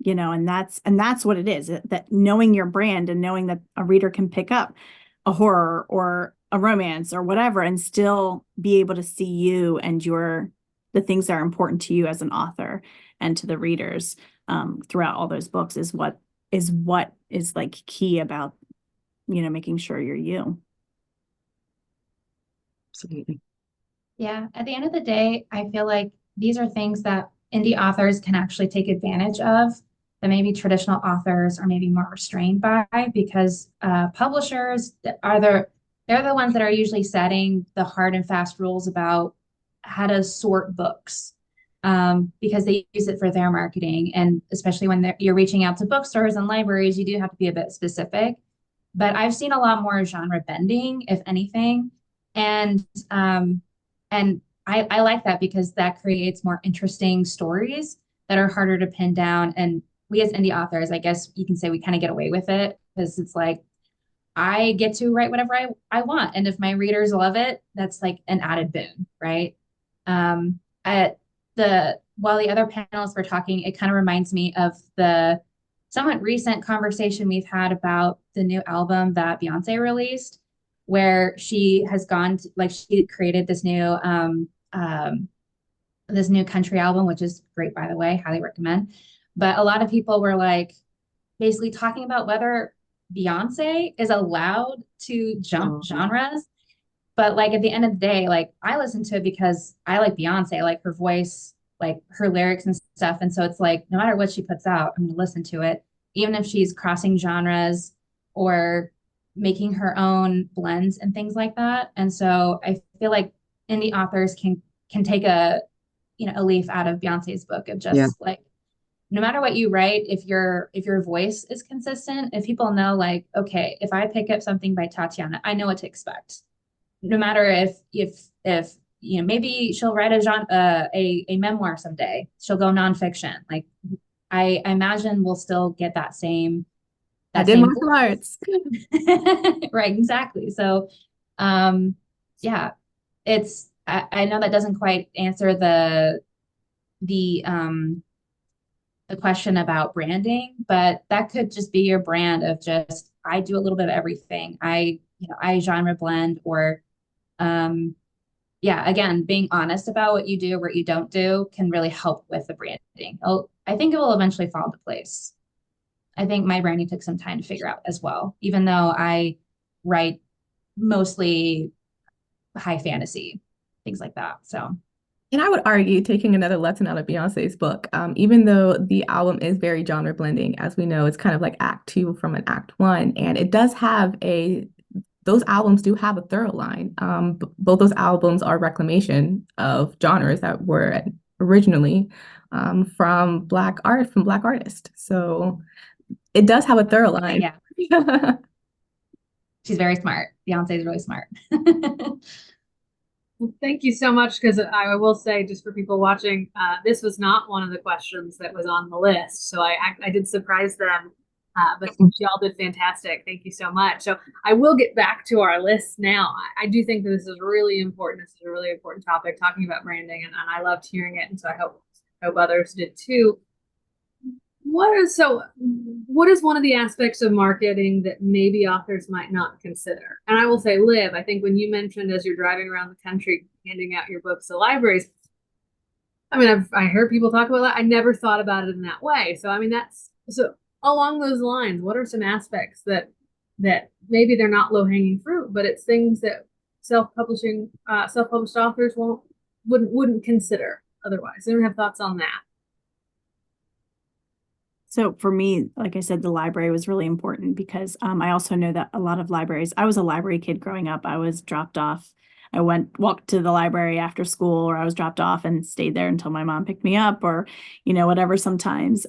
and that's what it is. That knowing your brand and knowing that a reader can pick up a horror or a romance or whatever and still be able to see you and the things that are important to you as an author and to the readers throughout all those books is what is like key about, making sure you're you. Absolutely. Yeah, at the end of the day, I feel like these are things that indie authors can actually take advantage of that maybe traditional authors are maybe more restrained by, because publishers they're the ones that are usually setting the hard and fast rules about how to sort books, because they use it for their marketing. And especially when you're reaching out to bookstores and libraries, you do have to be a bit specific. But I've seen a lot more genre bending, if anything. And I like that, because that creates more interesting stories that are harder to pin down. And we as indie authors, I guess you can say we kind of get away with it, because it's like I get to write whatever I want. And if my readers love it, that's like an added boon, right? At while the other panelists were talking, it kind of reminds me of the somewhat recent conversation we've had about the new album that Beyonce released, where she has gone to, like, she created this new country album, which is great, by the way, highly recommend. But a lot of people were like basically talking about whether Beyonce is allowed to jump genres. But like at the end of the day, like I listen to it because I like Beyonce, I like her voice, like her lyrics and stuff. And so it's like, no matter what she puts out, I'm going to listen to it, even if she's crossing genres or making her own blends and things like that. And so I feel like indie authors can take a leaf out of Beyonce's book of just like, no matter what you write, if your voice is consistent, if people know, like, okay, if I pick up something by Tatiana, I know what to expect. No matter if maybe she'll write a memoir someday, she'll go nonfiction. Like I imagine we'll still get that same. I did martial arts. Right, exactly. So, yeah, I know that doesn't quite answer the question about branding, but that could just be your brand of just, I do a little bit of everything. I genre blend, or, again, being honest about what you do, what you don't do can really help with the branding. I think it will eventually fall into place. I think my branding took some time to figure out as well, even though I write mostly high fantasy, things like that. So. And I would argue, taking another lesson out of Beyonce's book, even though the album is very genre blending, as we know, it's kind of like Act 2 from an Act 1, and it does have those albums do have a thorough line. Both those albums are reclamation of genres that were originally from Black artists. So it does have a thorough line. Yeah, she's very smart. Beyonce is really smart. Well, thank you so much, because I will say, just for people watching, this was not one of the questions that was on the list, so I did surprise them, but y'all did fantastic. Thank you so much. So I will get back to our list now. I do think that this is really important. This is a really important topic, talking about branding, and I loved hearing it, and so I hope others did too. What is one of the aspects of marketing that maybe authors might not consider? And I will say, Liv, I think when you mentioned, as you're driving around the country handing out your books to libraries, I mean, I heard people talk about that. I never thought about it in that way. So I mean, so along those lines, what are some aspects that maybe they're not low-hanging fruit, but it's things that self-published authors wouldn't consider otherwise? Anyone have thoughts on that? So for me, like I said, the library was really important because I also know that a lot of libraries, I was a library kid growing up. I was dropped off. I walked to the library after school, or I was dropped off and stayed there until my mom picked me up, or, whatever sometimes.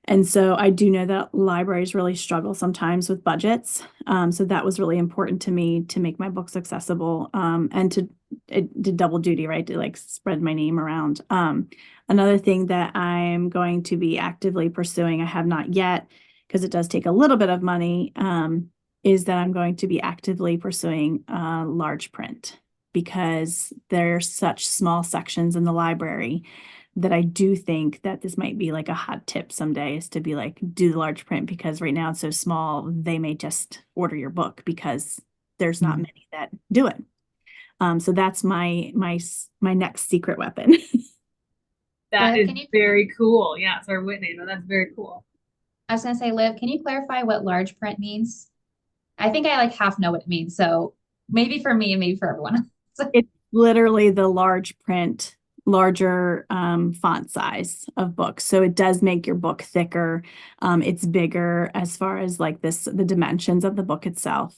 And so I do know that libraries really struggle sometimes with budgets. So that was really important to me to make my books accessible, and it did double duty, right? To like spread my name around. Another thing that I'm going to be actively pursuing, I have not yet, because it does take a little bit of money, is that I'm going to be actively pursuing large print, because there's such small sections in the library that I do think that this might be like a hot tip someday, is to be like, do the large print, because right now it's so small, they may just order your book because there's not many that do it. So that's my next secret weapon. That is very cool. Yeah, sorry, Whitney. No, that's very cool. I was gonna say, Liv, can you clarify what large print means? I think I like half know what it means. So maybe for me and maybe for everyone else. It's literally the large print, larger font size of books. So it does make your book thicker. It's bigger as far as like the dimensions of the book itself.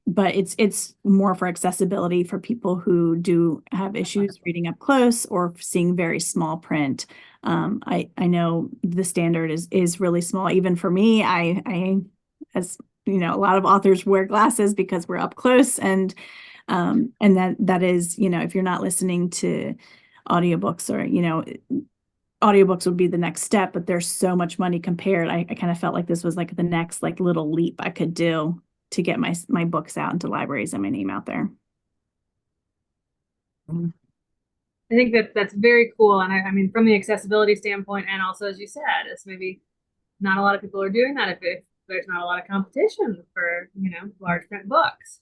But it's more for accessibility for people who do have issues reading up close or seeing very small print. I know the standard is really small. Even for me, I as a lot of authors wear glasses because we're up close, and that is, if you're not listening to audiobooks, or audiobooks would be the next step, but there's so much money compared. I kind of felt like this was like the next like little leap I could do to get my books out into libraries and my name out there. I think that's very cool. And I mean, from the accessibility standpoint, and also, as you said, it's maybe not a lot of people are doing that if there's not a lot of competition for, large print books.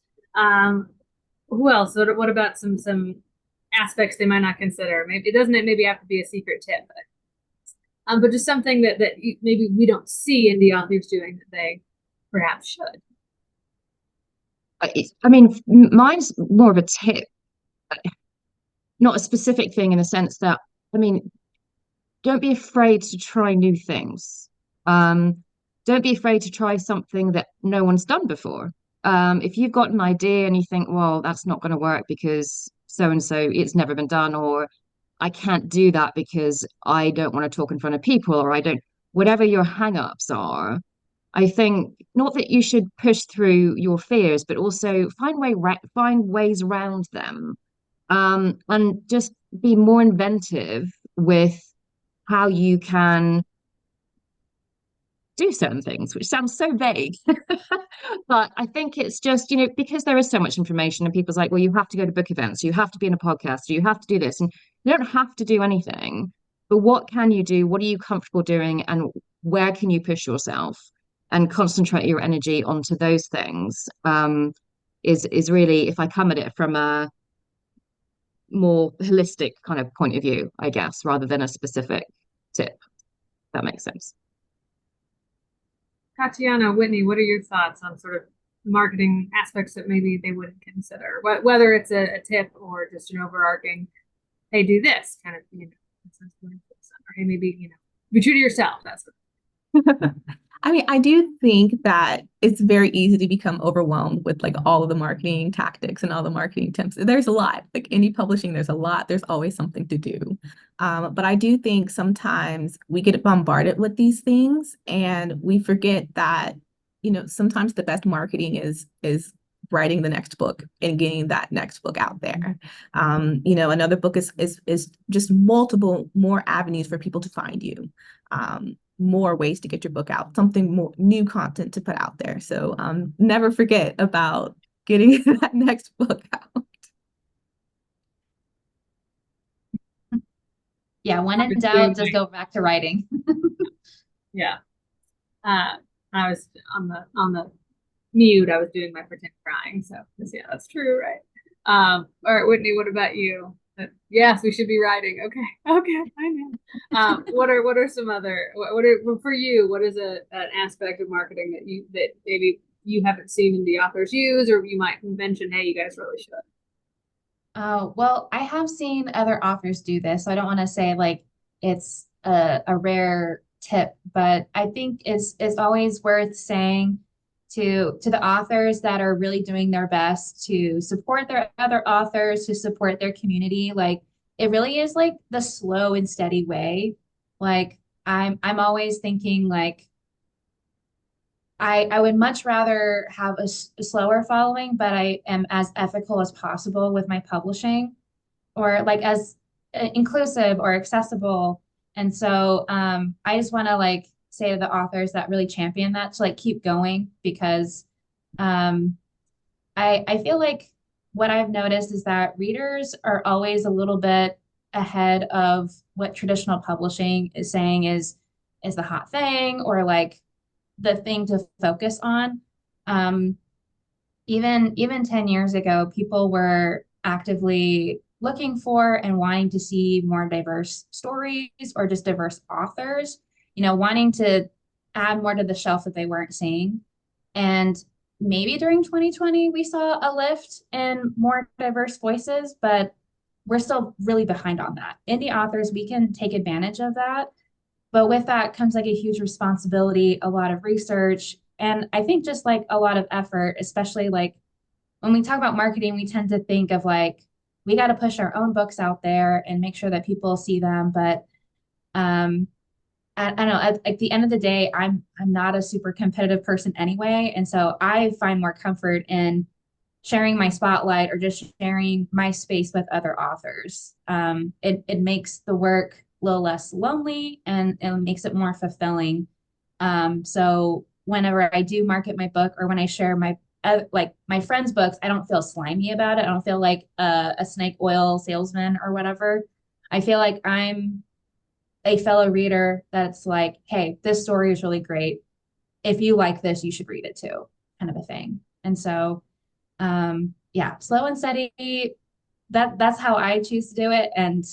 Who else? What about some aspects they might not consider? Maybe it doesn't maybe have to be a secret tip, but just something that maybe we don't see indie authors doing that they perhaps should. I mean, mine's more of a tip, not a specific thing, in the sense that, I mean, don't be afraid to try new things. Don't be afraid to try something that no one's done before. If you've got an idea and you think, well, that's not going to work because so and so, it's never been done, or I can't do that because I don't want to talk in front of people, or whatever your hang-ups are, I think not that you should push through your fears, but also find ways around them, and just be more inventive with how you can do certain things, which sounds so vague. But I think it's just, because there is so much information and people's like, well, you have to go to book events, you have to be in a podcast, you have to do this. And you don't have to do anything, but what can you do? What are you comfortable doing? And where can you push yourself and concentrate your energy onto those things? Is really, if I come at it from a more holistic kind of point of view, I guess, rather than a specific tip. That makes sense. Tatiana, Whitney, what are your thoughts on sort of marketing aspects that maybe they wouldn't consider, whether it's a tip or just an overarching, hey, do this kind of, or hey, maybe, be true to yourself. That's I mean, I do think that it's very easy to become overwhelmed with like all of the marketing tactics and all the marketing tips. There's a lot, like indie publishing, there's a lot, there's always something to do. But I do think sometimes we get bombarded with these things and we forget that, sometimes the best marketing is writing the next book and getting that next book out there. Another book is just multiple more avenues for people to find you. More ways to get your book out, something more new content to put out there. So never forget about getting that next book out. Yeah, when in doubt, just go back to writing. Yeah. I was on the mute. I was doing my pretend crying. So yeah, that's true, right? All right, Whitney, what about you? Yes, we should be writing. Okay, I know. What are some other for you? What is an aspect of marketing that maybe you haven't seen the authors use, or you might mention, hey, you guys really should. Well, I have seen other authors do this, so I don't want to say like it's a rare tip, but I think it's always worth saying to the authors that are really doing their best to support their other authors, to support their community. Like it really is like the slow and steady way. Like I'm always thinking like I would much rather have a slower following, but I am as ethical as possible with my publishing, or like as inclusive or accessible. And so I just want to like say to the authors that really champion that to like keep going, because um, I feel like what I've noticed is that readers are always a little bit ahead of what traditional publishing is saying is the hot thing, or like the thing to focus on. Um, even 10 years ago, people were actively looking for and wanting to see more diverse stories or just diverse authors, wanting to add more to the shelf that they weren't seeing. And maybe during 2020, we saw a lift in more diverse voices, but we're still really behind on that. Indie authors, we can take advantage of that. But with that comes like a huge responsibility, a lot of research, and I think just like a lot of effort, especially like when we talk about marketing, we tend to think of like, we got to push our own books out there and make sure that people see them. But I don't know, at the end of the day, I'm not a super competitive person anyway. And so I find more comfort in sharing my spotlight or just sharing my space with other authors. It makes the work a little less lonely, and it makes it more fulfilling. So whenever I do market my book, or when I share my like my friends' books, I don't feel slimy about it. I don't feel like a snake oil salesman or whatever. I feel like I'm a fellow reader that's like, hey, this story is really great. If you like this, you should read it too, kind of a thing. And so yeah, slow and steady, that's how I choose to do it. And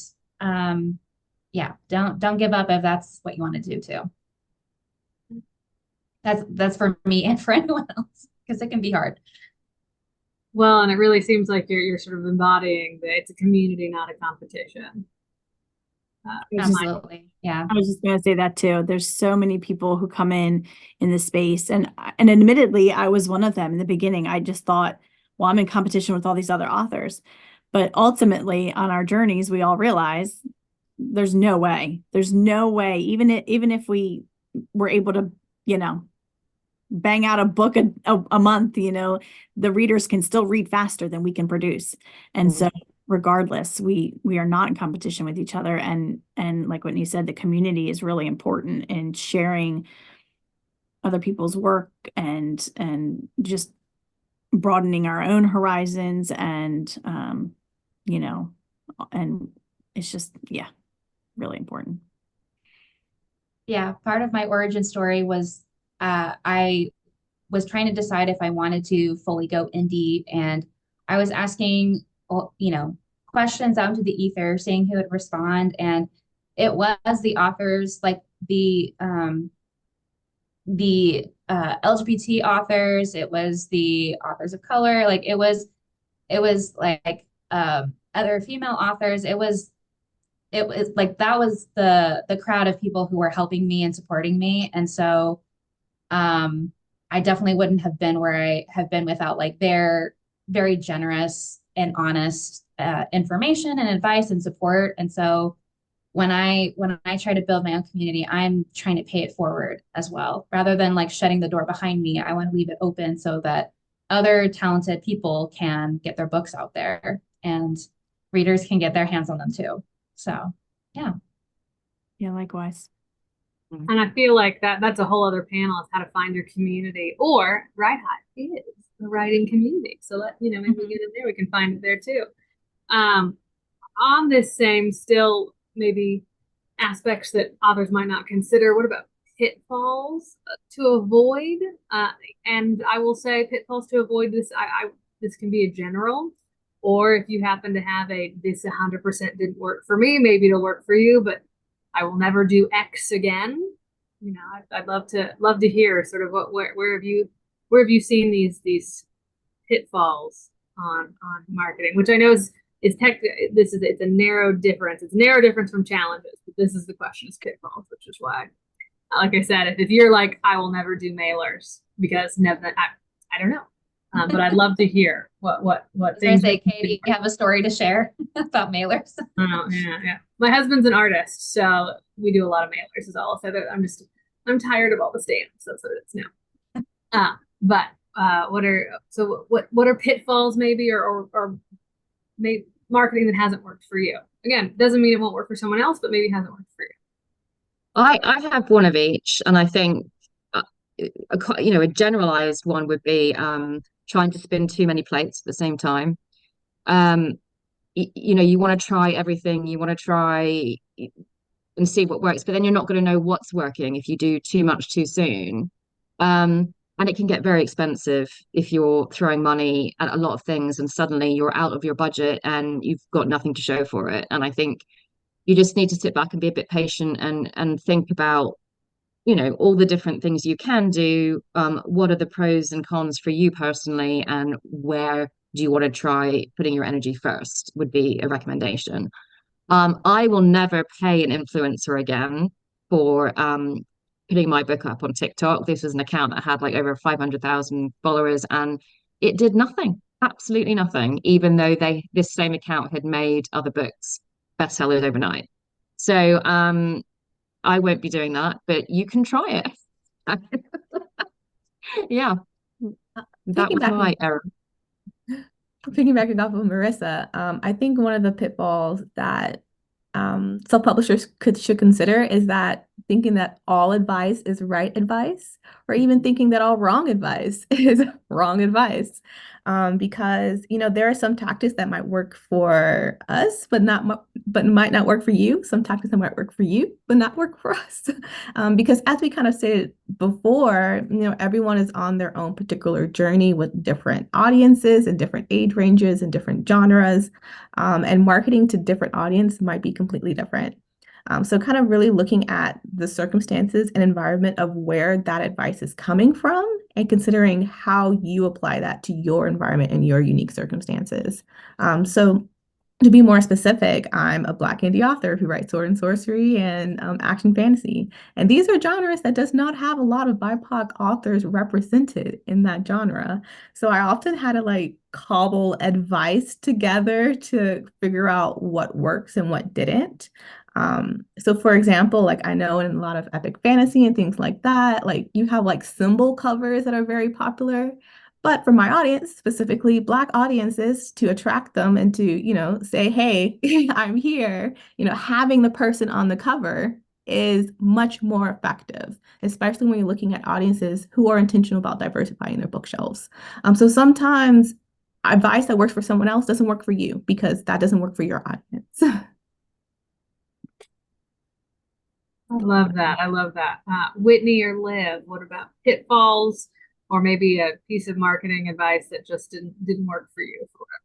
yeah, don't give up if that's what you want to do too. That's for me and for anyone else, because it can be hard. Well, and it really seems like you're sort of embodying that it's a community, not a competition. Absolutely. Yeah. I was just going to say that too. There's so many people who come in this space, and admittedly, I was one of them in the beginning. I just thought, well, I'm in competition with all these other authors. But ultimately, on our journeys, we all realize there's no way. There's no way. Even if we were able to, bang out a book a month, the readers can still read faster than we can produce. And so regardless, we are not in competition with each other. And like Whitney said, the community is really important in sharing other people's work and just broadening our own horizons, and and it's just, yeah, really important. Yeah, part of my origin story was I was trying to decide if I wanted to fully go indie, and I was asking, questions out into the ether, seeing who would respond, and it was the authors, like the LGBT authors, it was the authors of color, like it was like other female authors. It was like that was the crowd of people who were helping me and supporting me. And so I definitely wouldn't have been where I have been without like their very generous and honest information and advice and support. And so when I try to build my own community, I'm trying to pay it forward as well. Rather than like shutting the door behind me, I want to leave it open so that other talented people can get their books out there and readers can get their hands on them too. So, yeah. Yeah, likewise. And I feel like that's a whole other panel is how to find your community. Or WriteHive is a writing community. So maybe we get in there, we can find it there too. On this same still maybe aspects that authors might not consider, what about pitfalls to avoid? And I will say pitfalls to avoid this. This can be a general, or if you happen to have this 100% didn't work for me, maybe it'll work for you, but I will never do X again. I'd love to hear sort of where have you seen these pitfalls on marketing, which I know is it's a narrow difference. It's a narrow difference from challenges, but this is the question is pitfalls, which is why, like I said, if you're like, I will never do mailers because I don't know. But I'd love to hear what things. Say, Katie, you have a story to share about mailers. Oh, yeah. My husband's an artist, so we do a lot of mailers is all. So I'm tired of all the stamps. That's what it is now. But what are pitfalls maybe or maybe marketing that hasn't worked for you? Again, doesn't mean it won't work for someone else, but maybe it hasn't worked for you. I have one of each, and I think a generalized one would be trying to spin too many plates at the same time. You want to try everything, you want to try and see what works, but then you're not going to know what's working if you do too much too soon. And it can get very expensive if you're throwing money at a lot of things and suddenly you're out of your budget and you've got nothing to show for it. And I think you just need to sit back and be a bit patient and think about all the different things you can do. What are the pros and cons for you personally, and where do you want to try putting your energy first would be a recommendation. I will never pay an influencer again for putting my book up on TikTok. This was an account that had like over 500,000 followers, and it did nothing, absolutely nothing, even though this same account had made other books bestsellers overnight. So I won't be doing that, but you can try it. Yeah, that was my error. Piggybacking off of Marisa, I think one of the pitfalls that self-publishers should consider is that thinking that all advice is right advice, or even thinking that all wrong advice is wrong advice. Because there are some tactics that might work for us, but might not work for you. Some tactics that might work for you, but not work for us. Because as we kind of stated before, everyone is on their own particular journey with different audiences and different age ranges and different genres. And marketing to different audience might be completely different. So kind of really looking at the circumstances and environment of where that advice is coming from and considering how you apply that to your environment and your unique circumstances. So to be more specific, I'm a Black indie author who writes sword and sorcery and action fantasy. And these are genres that does not have a lot of BIPOC authors represented in that genre. So I often had to cobble advice together to figure out what works and what didn't. So for example, I know in a lot of epic fantasy and things like that, you have symbol covers that are very popular. But for my audience, specifically Black audiences, to attract them and to, say, hey, I'm here, having the person on the cover is much more effective, especially when you're looking at audiences who are intentional about diversifying their bookshelves. So sometimes advice that works for someone else doesn't work for you because that doesn't work for your audience. I love that. Whitney or Liv, what about pitfalls or maybe a piece of marketing advice that just didn't work for you for whatever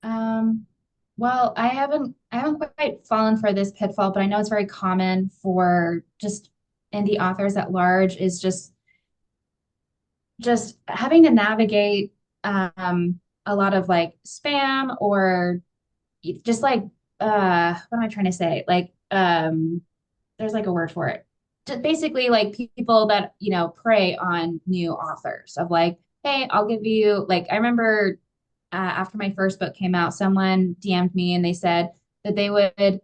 reason? Well, I haven't quite fallen for this pitfall, but I know it's very common for just indie authors at large is just having to navigate a lot of spam or just what am I trying to say? There's a word for it. just basically like people that, prey on new authors of like, hey, I'll give you, like, I remember after my first book came out, someone DM'd me and they said that they would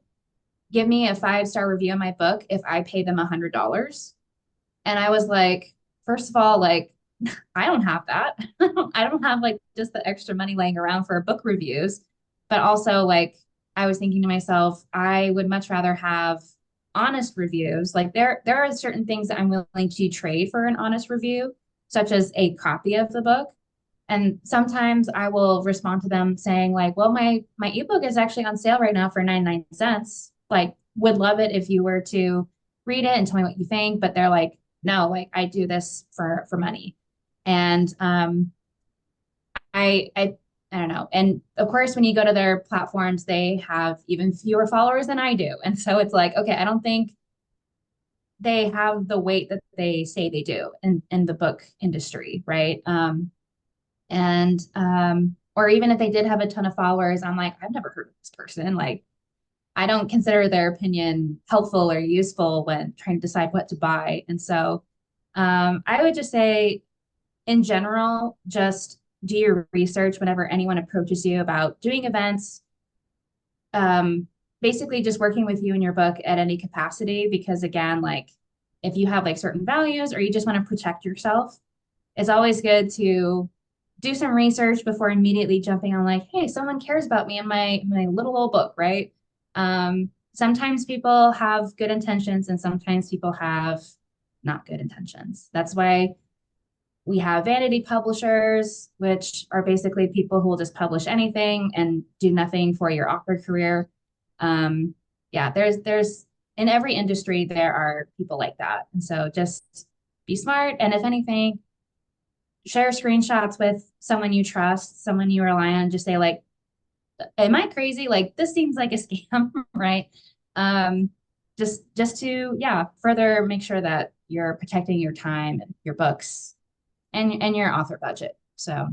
give me a 5-star review on my book if I pay them $100. And I was like, first of all, like, I don't have that. I don't have like just the extra money laying around for book reviews. But also, like, I was thinking to myself, I would much rather have honest reviews. Like there are certain things that I'm willing to trade for an honest review, such as a copy of the book. And sometimes I will respond to them saying like, well, my ebook is actually on sale right now for 99 cents. Like, would love it if you were to read it and tell me what you think. But they're like, no, like I do this for money. And I I don't know. And of course, when you go to their platforms, they have even fewer followers than I do. And so it's like, okay, I don't think they have the weight that they say they do in the book industry, right? Or even if they did have a ton of followers, I'm like, I've never heard of this person. Like, I don't consider their opinion helpful or useful when trying to decide what to buy. And so I would just say, in general, just do your research whenever anyone approaches you about doing events. Basically, just working with you in your book at any capacity, because again, like if you have like certain values or you just want to protect yourself, it's always good to do some research before immediately jumping on like, hey, someone cares about me in my little old book, right? Sometimes people have good intentions and sometimes people have not good intentions. That's why we have vanity publishers, which are basically people who will just publish anything and do nothing for your author career. Yeah, there's in every industry there are people like that, and so just be smart. And if anything, share screenshots with someone you trust, someone you rely on. Just say like, "Am I crazy? Like this seems like a scam, right?" Just to further make sure that you're protecting your time and your books and your author budget. So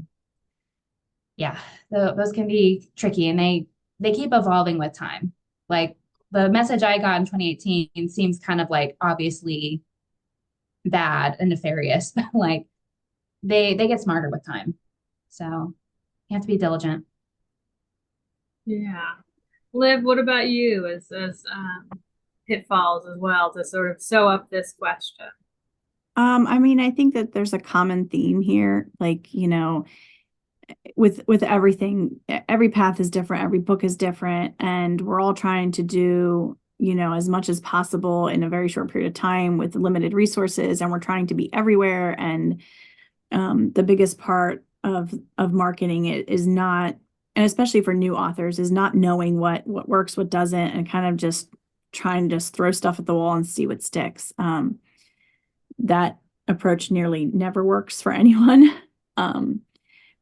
yeah, those can be tricky, and they keep evolving with time. Like the message I got in 2018 seems kind of like obviously bad and nefarious, but like they get smarter with time. So you have to be diligent. Yeah. Liv, what about you as pitfalls as well to sort of sew up this question? I mean, I think that there's a common theme here, like, with everything, every path is different, every book is different, and we're all trying to do, as much as possible in a very short period of time with limited resources, and we're trying to be everywhere. And the biggest part of marketing it is not, and especially for new authors, is not knowing what works, what doesn't, and kind of just trying to just throw stuff at the wall and see what sticks. That approach nearly never works for anyone.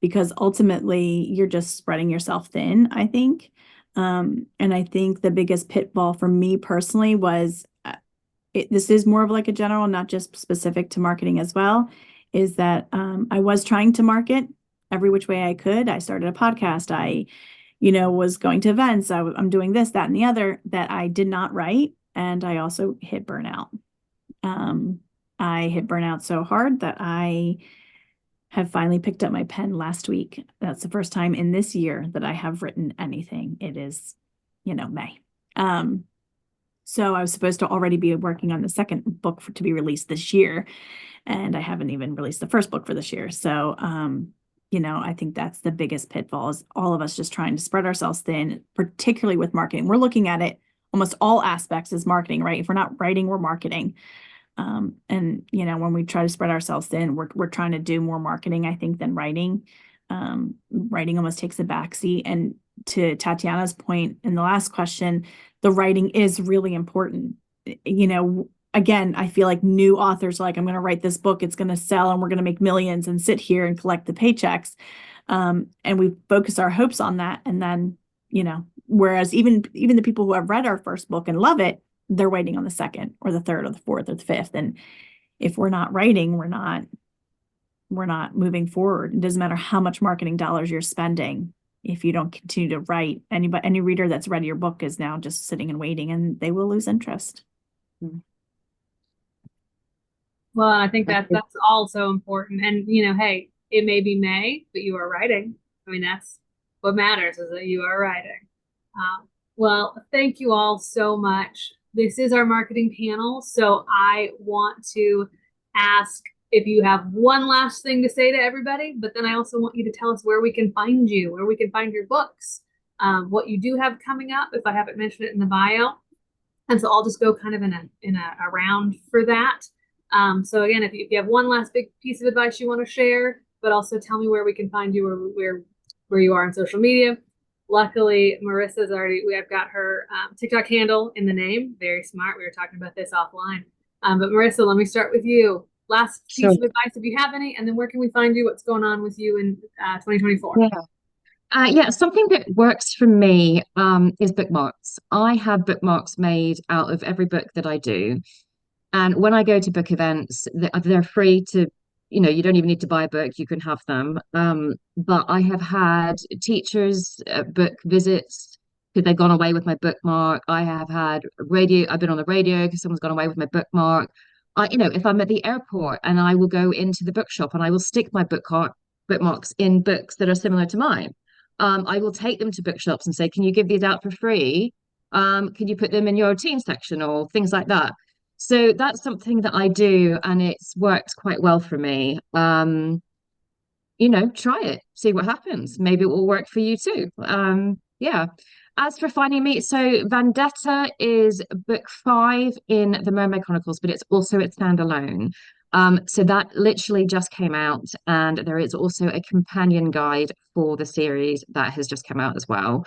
Because ultimately you're just spreading yourself thin, I think. And I think the biggest pitfall for me personally was, this is more of like a general, not just specific to marketing as well, is that I was trying to market every which way I could. I started a podcast. I, was going to events. I'm doing this, that, and the other that I did not write. And I also hit burnout. I hit burnout so hard that I have finally picked up my pen last week. That's the first time in this year that I have written anything. It is, May. So I was supposed to already be working on the second book to be released this year, and I haven't even released the first book for this year. So, I think that's the biggest pitfall, is all of us just trying to spread ourselves thin, particularly with marketing. We're looking at it almost all aspects as marketing, right? If we're not writing, we're marketing. And when we try to spread ourselves thin, we're trying to do more marketing, I think, than writing. Writing almost takes a backseat. And to Tatiana's point in the last question, the writing is really important. Again, I feel like new authors are like, I'm going to write this book, it's going to sell, and we're going to make millions and sit here and collect the paychecks. And we focus our hopes on that. And then, whereas even the people who have read our first book and love it, they're waiting on the second or the third or the fourth or the fifth. And if we're not writing, we're not moving forward. It doesn't matter how much marketing dollars you're spending. If you don't continue to write, any reader that's read your book is now just sitting and waiting, and they will lose interest. Well, I think that's also important. And hey, it may be May, but you are writing. I mean, that's what matters is that you are writing. Well, thank you all so much. This is our marketing panel, so I want to ask if you have one last thing to say to everybody, but then I also want you to tell us where we can find you, where we can find your books, what you do have coming up, if I haven't mentioned it in the bio. And so I'll just go kind of in a round for that. So again, if you have one last big piece of advice you want to share, but also tell me where we can find you or where you are on social media. Luckily, Marisa's I've got her TikTok handle in the name. Very smart. We were talking about this offline. But Marisa, let me start with you. Last piece Sure. of advice, if you have any, and then where can we find you? What's going on with you in 2024? Yeah. Yeah, something that works for me is bookmarks. I have bookmarks made out of every book that I do. And when I go to book events, they're free to, you don't even need to buy a book, you can have them. But I have had teachers book visits because they've gone away with my bookmark. I have had radio, I've been on the radio because someone's gone away with my bookmark. If I'm at the airport and I will go into the bookshop and I will stick my bookmarks in books that are similar to mine. I will take them to bookshops and say, can you give these out for free? Can you put them in your teen section or things like that? So that's something that I do, and it's worked quite well for me. Try it, see what happens. Maybe it will work for you too. Yeah. As for finding me, so Vendetta is book 5 in the Mermaid Chronicles, but it's also its standalone. So that literally just came out, and there is also a companion guide for the series that has just come out as well.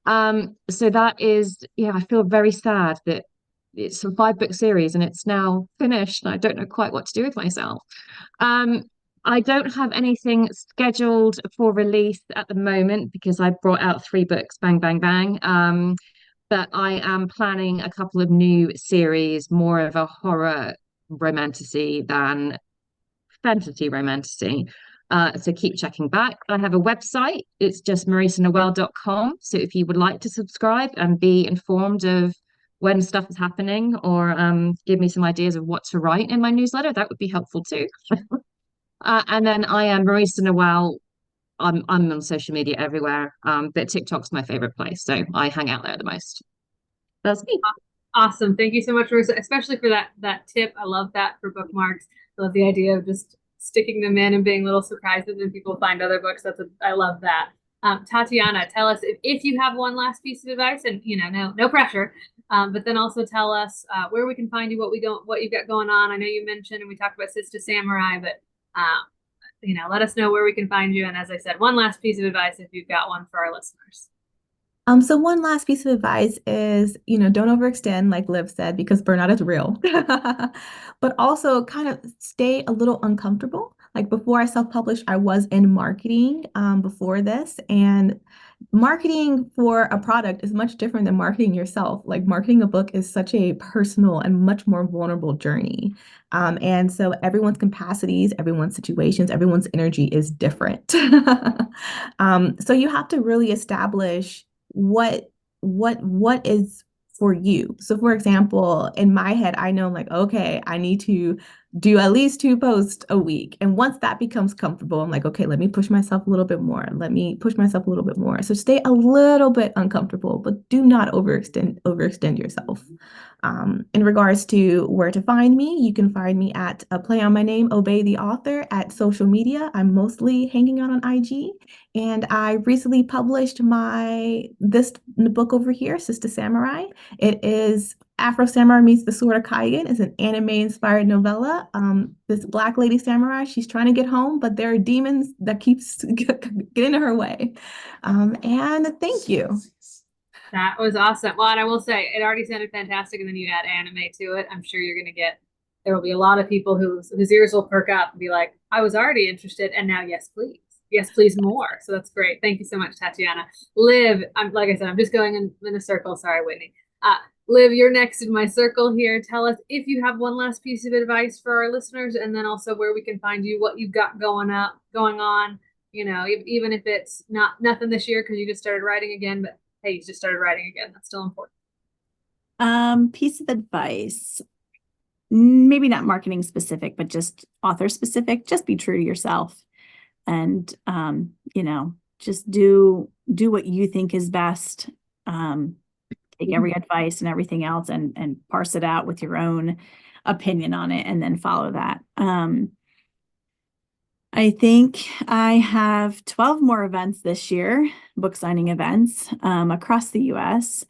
So that is, yeah, I feel very sad that it's a 5-book series and it's now finished, and I don't know quite what to do with myself. Um, I don't have anything scheduled for release at the moment because I brought out 3 books, bang, bang, bang. But I am planning a couple of new series, more of a horror romantasy than fantasy romantasy. So keep checking back. I have a website. It's just marisanoelle.com. So if you would like to subscribe and be informed of when stuff is happening or give me some ideas of what to write in my newsletter, that would be helpful too. And then I am Marisa Noelle. I'm on social media everywhere, but TikTok's my favorite place. So I hang out there the most. That's me. Awesome. Thank you so much, Marisa, especially for that tip. I love that for bookmarks. I love the idea of just sticking them in and being little surprises when people find other books. I love that. Tatiana, tell us if you have one last piece of advice, and no pressure. But then also tell us where we can find you, what you've got going on. I know you mentioned and we talked about Sister Samurai, but let us know where we can find you. And as I said, one last piece of advice if you've got one for our listeners. So one last piece of advice is, don't overextend, like Liv said, because burnout is real. But also kind of stay a little uncomfortable. Like before I self-published, I was in marketing before this, and marketing for a product is much different than marketing yourself. Like marketing a book is such a personal and much more vulnerable journey. And so everyone's capacities, everyone's situations, everyone's energy is different. So you have to really establish what is for you. So for example, in my head, I know I'm like, okay, I need to do at least 2 posts a week. And once that becomes comfortable, I'm like, okay, let me push myself a little bit more. Let me push myself a little bit more. So stay a little bit uncomfortable, but do not overextend yourself. In regards to where to find me, you can find me at a play on my name, Obey the Author, at social media. I'm mostly hanging out on IG. And I recently published this book over here, Sister Samurai. It is Afro Samurai Meets the Sword of Kaigen. It's an anime-inspired novella. This Black lady samurai, she's trying to get home, but there are demons that keeps getting in her way. And thank you. That was awesome. Well, and I will say it already sounded fantastic, and then you add anime to it. I'm sure there will be a lot of people whose ears will perk up and be like, I was already interested, and now yes, please. Yes, please more. So that's great. Thank you so much, Tatiana. Liv, like I said, I'm just going in a circle. Sorry, Whitney. Liv, you're next in my circle here. Tell us if you have one last piece of advice for our listeners, and then also where we can find you, what you've got going on. Even if it's nothing this year because you just started writing again, but hey, you just started writing again. That's still important. Piece of advice. maybe not marketing specific, but just author specific. Just be true to yourself, and just do what you think is best. Take every advice and everything else and parse it out with your own opinion on it, and then follow that. I think I have 12 more events this year, book signing events, across the US.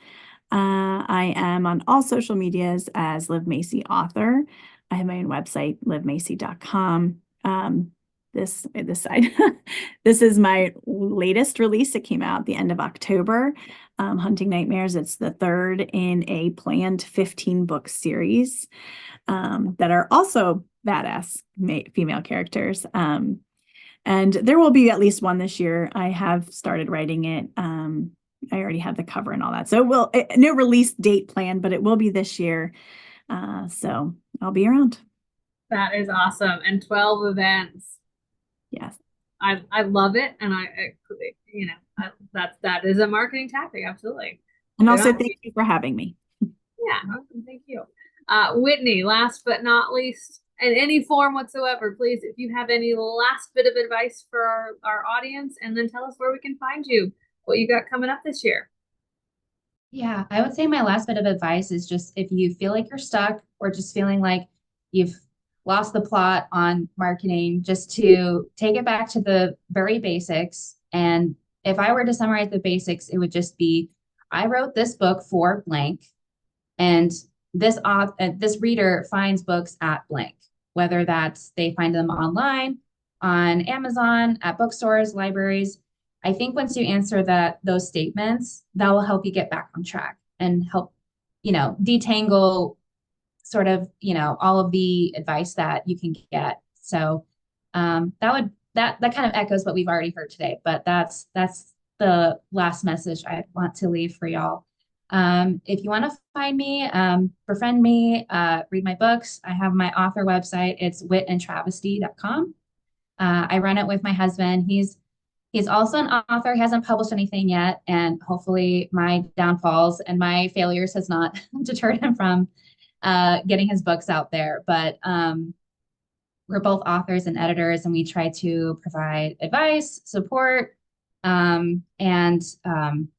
I am on all social medias as Liv Macy author. I have my own website, livmacy.com. This side. This is my latest release. It came out at the end of October. Hunting Nightmares. It's the third in a planned 15-book series that are also badass female characters. And there will be at least one this year. I have started writing it. I already have the cover and all that. So no release date planned, but it will be this year. So I'll be around. That is awesome. And 12 events. Yes. I love it. And that is a marketing tactic. Absolutely. And also thank you for having me. Yeah, thank you. Whitney, last but not least, in any form whatsoever, please, if you have any last bit of advice for our audience, and then tell us where we can find you, what you got coming up this year. Yeah, I would say my last bit of advice is just if you feel like you're stuck or just feeling like you've lost the plot on marketing, just to take it back to the very basics. And if I were to summarize the basics, it would just be, I wrote this book for blank, and this reader finds books at blank, whether that's they find them online, on Amazon, at bookstores, libraries. I think once you answer those statements, that will help you get back on track and help, detangle sort of, all of the advice that you can get. So that kind of echoes what we've already heard today, but that's the last message I want to leave for y'all. If you want to find me, befriend me, read my books, I have my author website. It's witandtravesty.com. I run it with my husband. He's also an author. He hasn't published anything yet, and hopefully my downfalls and my failures has not deterred him from getting his books out there. But we're both authors and editors, and we try to provide advice, support, and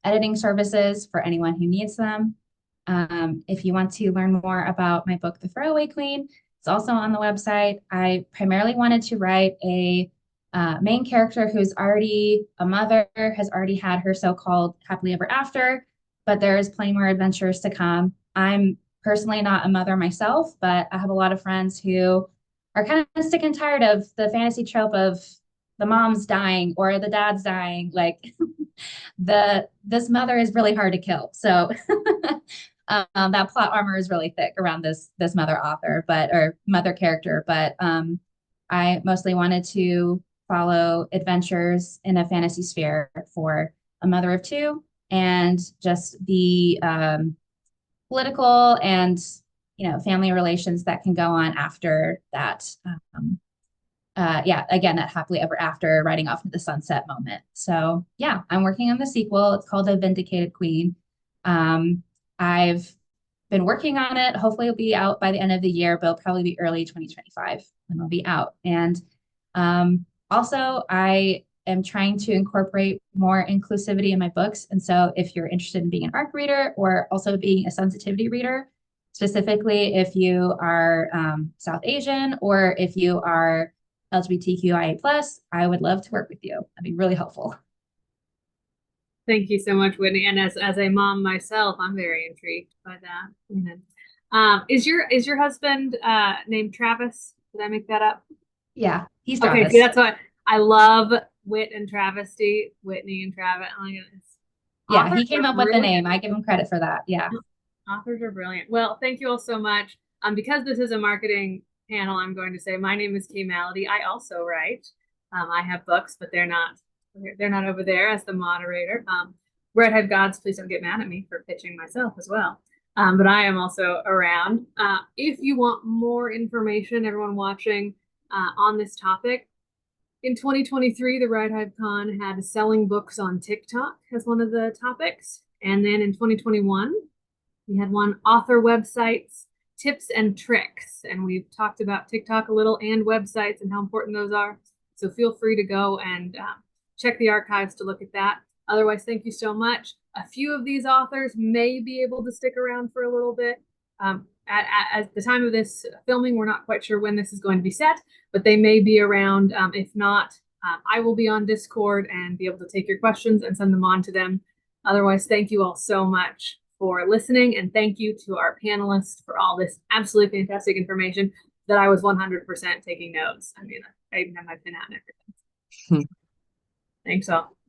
editing services for anyone who needs them. If you want to learn more about my book, The Throwaway Queen, it's also on the website. I primarily wanted to write a main character who's already a mother, has already had her so-called happily ever after, but there's plenty more adventures to come. I'm personally not a mother myself, but I have a lot of friends who are kind of sick and tired of the fantasy trope of the mom's dying or the dad's dying. Like this mother is really hard to kill. So that plot armor is really thick around this mother author, or mother character. But I mostly wanted to follow adventures in a fantasy sphere for a mother of two, and just the political and family relations that can go on after that. Again, that happily ever after, riding off into the sunset moment. So yeah, I'm working on the sequel. It's called The Vindicated Queen. I've been working on it. Hopefully it'll be out by the end of the year, but it'll probably be early 2025 when it'll be out. And also, I am trying to incorporate more inclusivity in my books. And so if you're interested in being an ARC reader or also being a sensitivity reader, specifically if you are South Asian or if you are LGBTQIA+, I would love to work with you. That'd be really helpful. Thank you so much, Whitney. And as a mom myself, I'm very intrigued by that. Is your husband named Travis? Did I make that up? Yeah, he's okay. Travis. See, that's why I love Wit and Travesty, Whitney and Travis. Oh my goodness. Yeah, Authors he came up with the name. I give him credit for that. Yeah. Authors are brilliant. Well, thank you all so much. Because this is a marketing panel, I'm going to say my name is Malady. I also write. I have books, but they're not over there as the moderator. WriteHive Gods, please don't get mad at me for pitching myself as well. But I am also around. If you want more information, everyone watching on this topic, in 2023, the WriteHive Con had selling books on TikTok as one of the topics. And then in 2021, we had one author websites, tips and tricks. And we've talked about TikTok a little and websites and how important those are. So feel free to go and check the archives to look at that. Otherwise, thank you so much. A few of these authors may be able to stick around for a little bit. At the time of this filming, we're not quite sure when this is going to be set, but they may be around. If not, I will be on Discord and be able to take your questions and send them on to them. Otherwise, thank you all so much for listening, and thank you to our panelists for all this absolutely fantastic information that I was 100% taking notes. I mean, I even have my pen out and everything. Thanks all.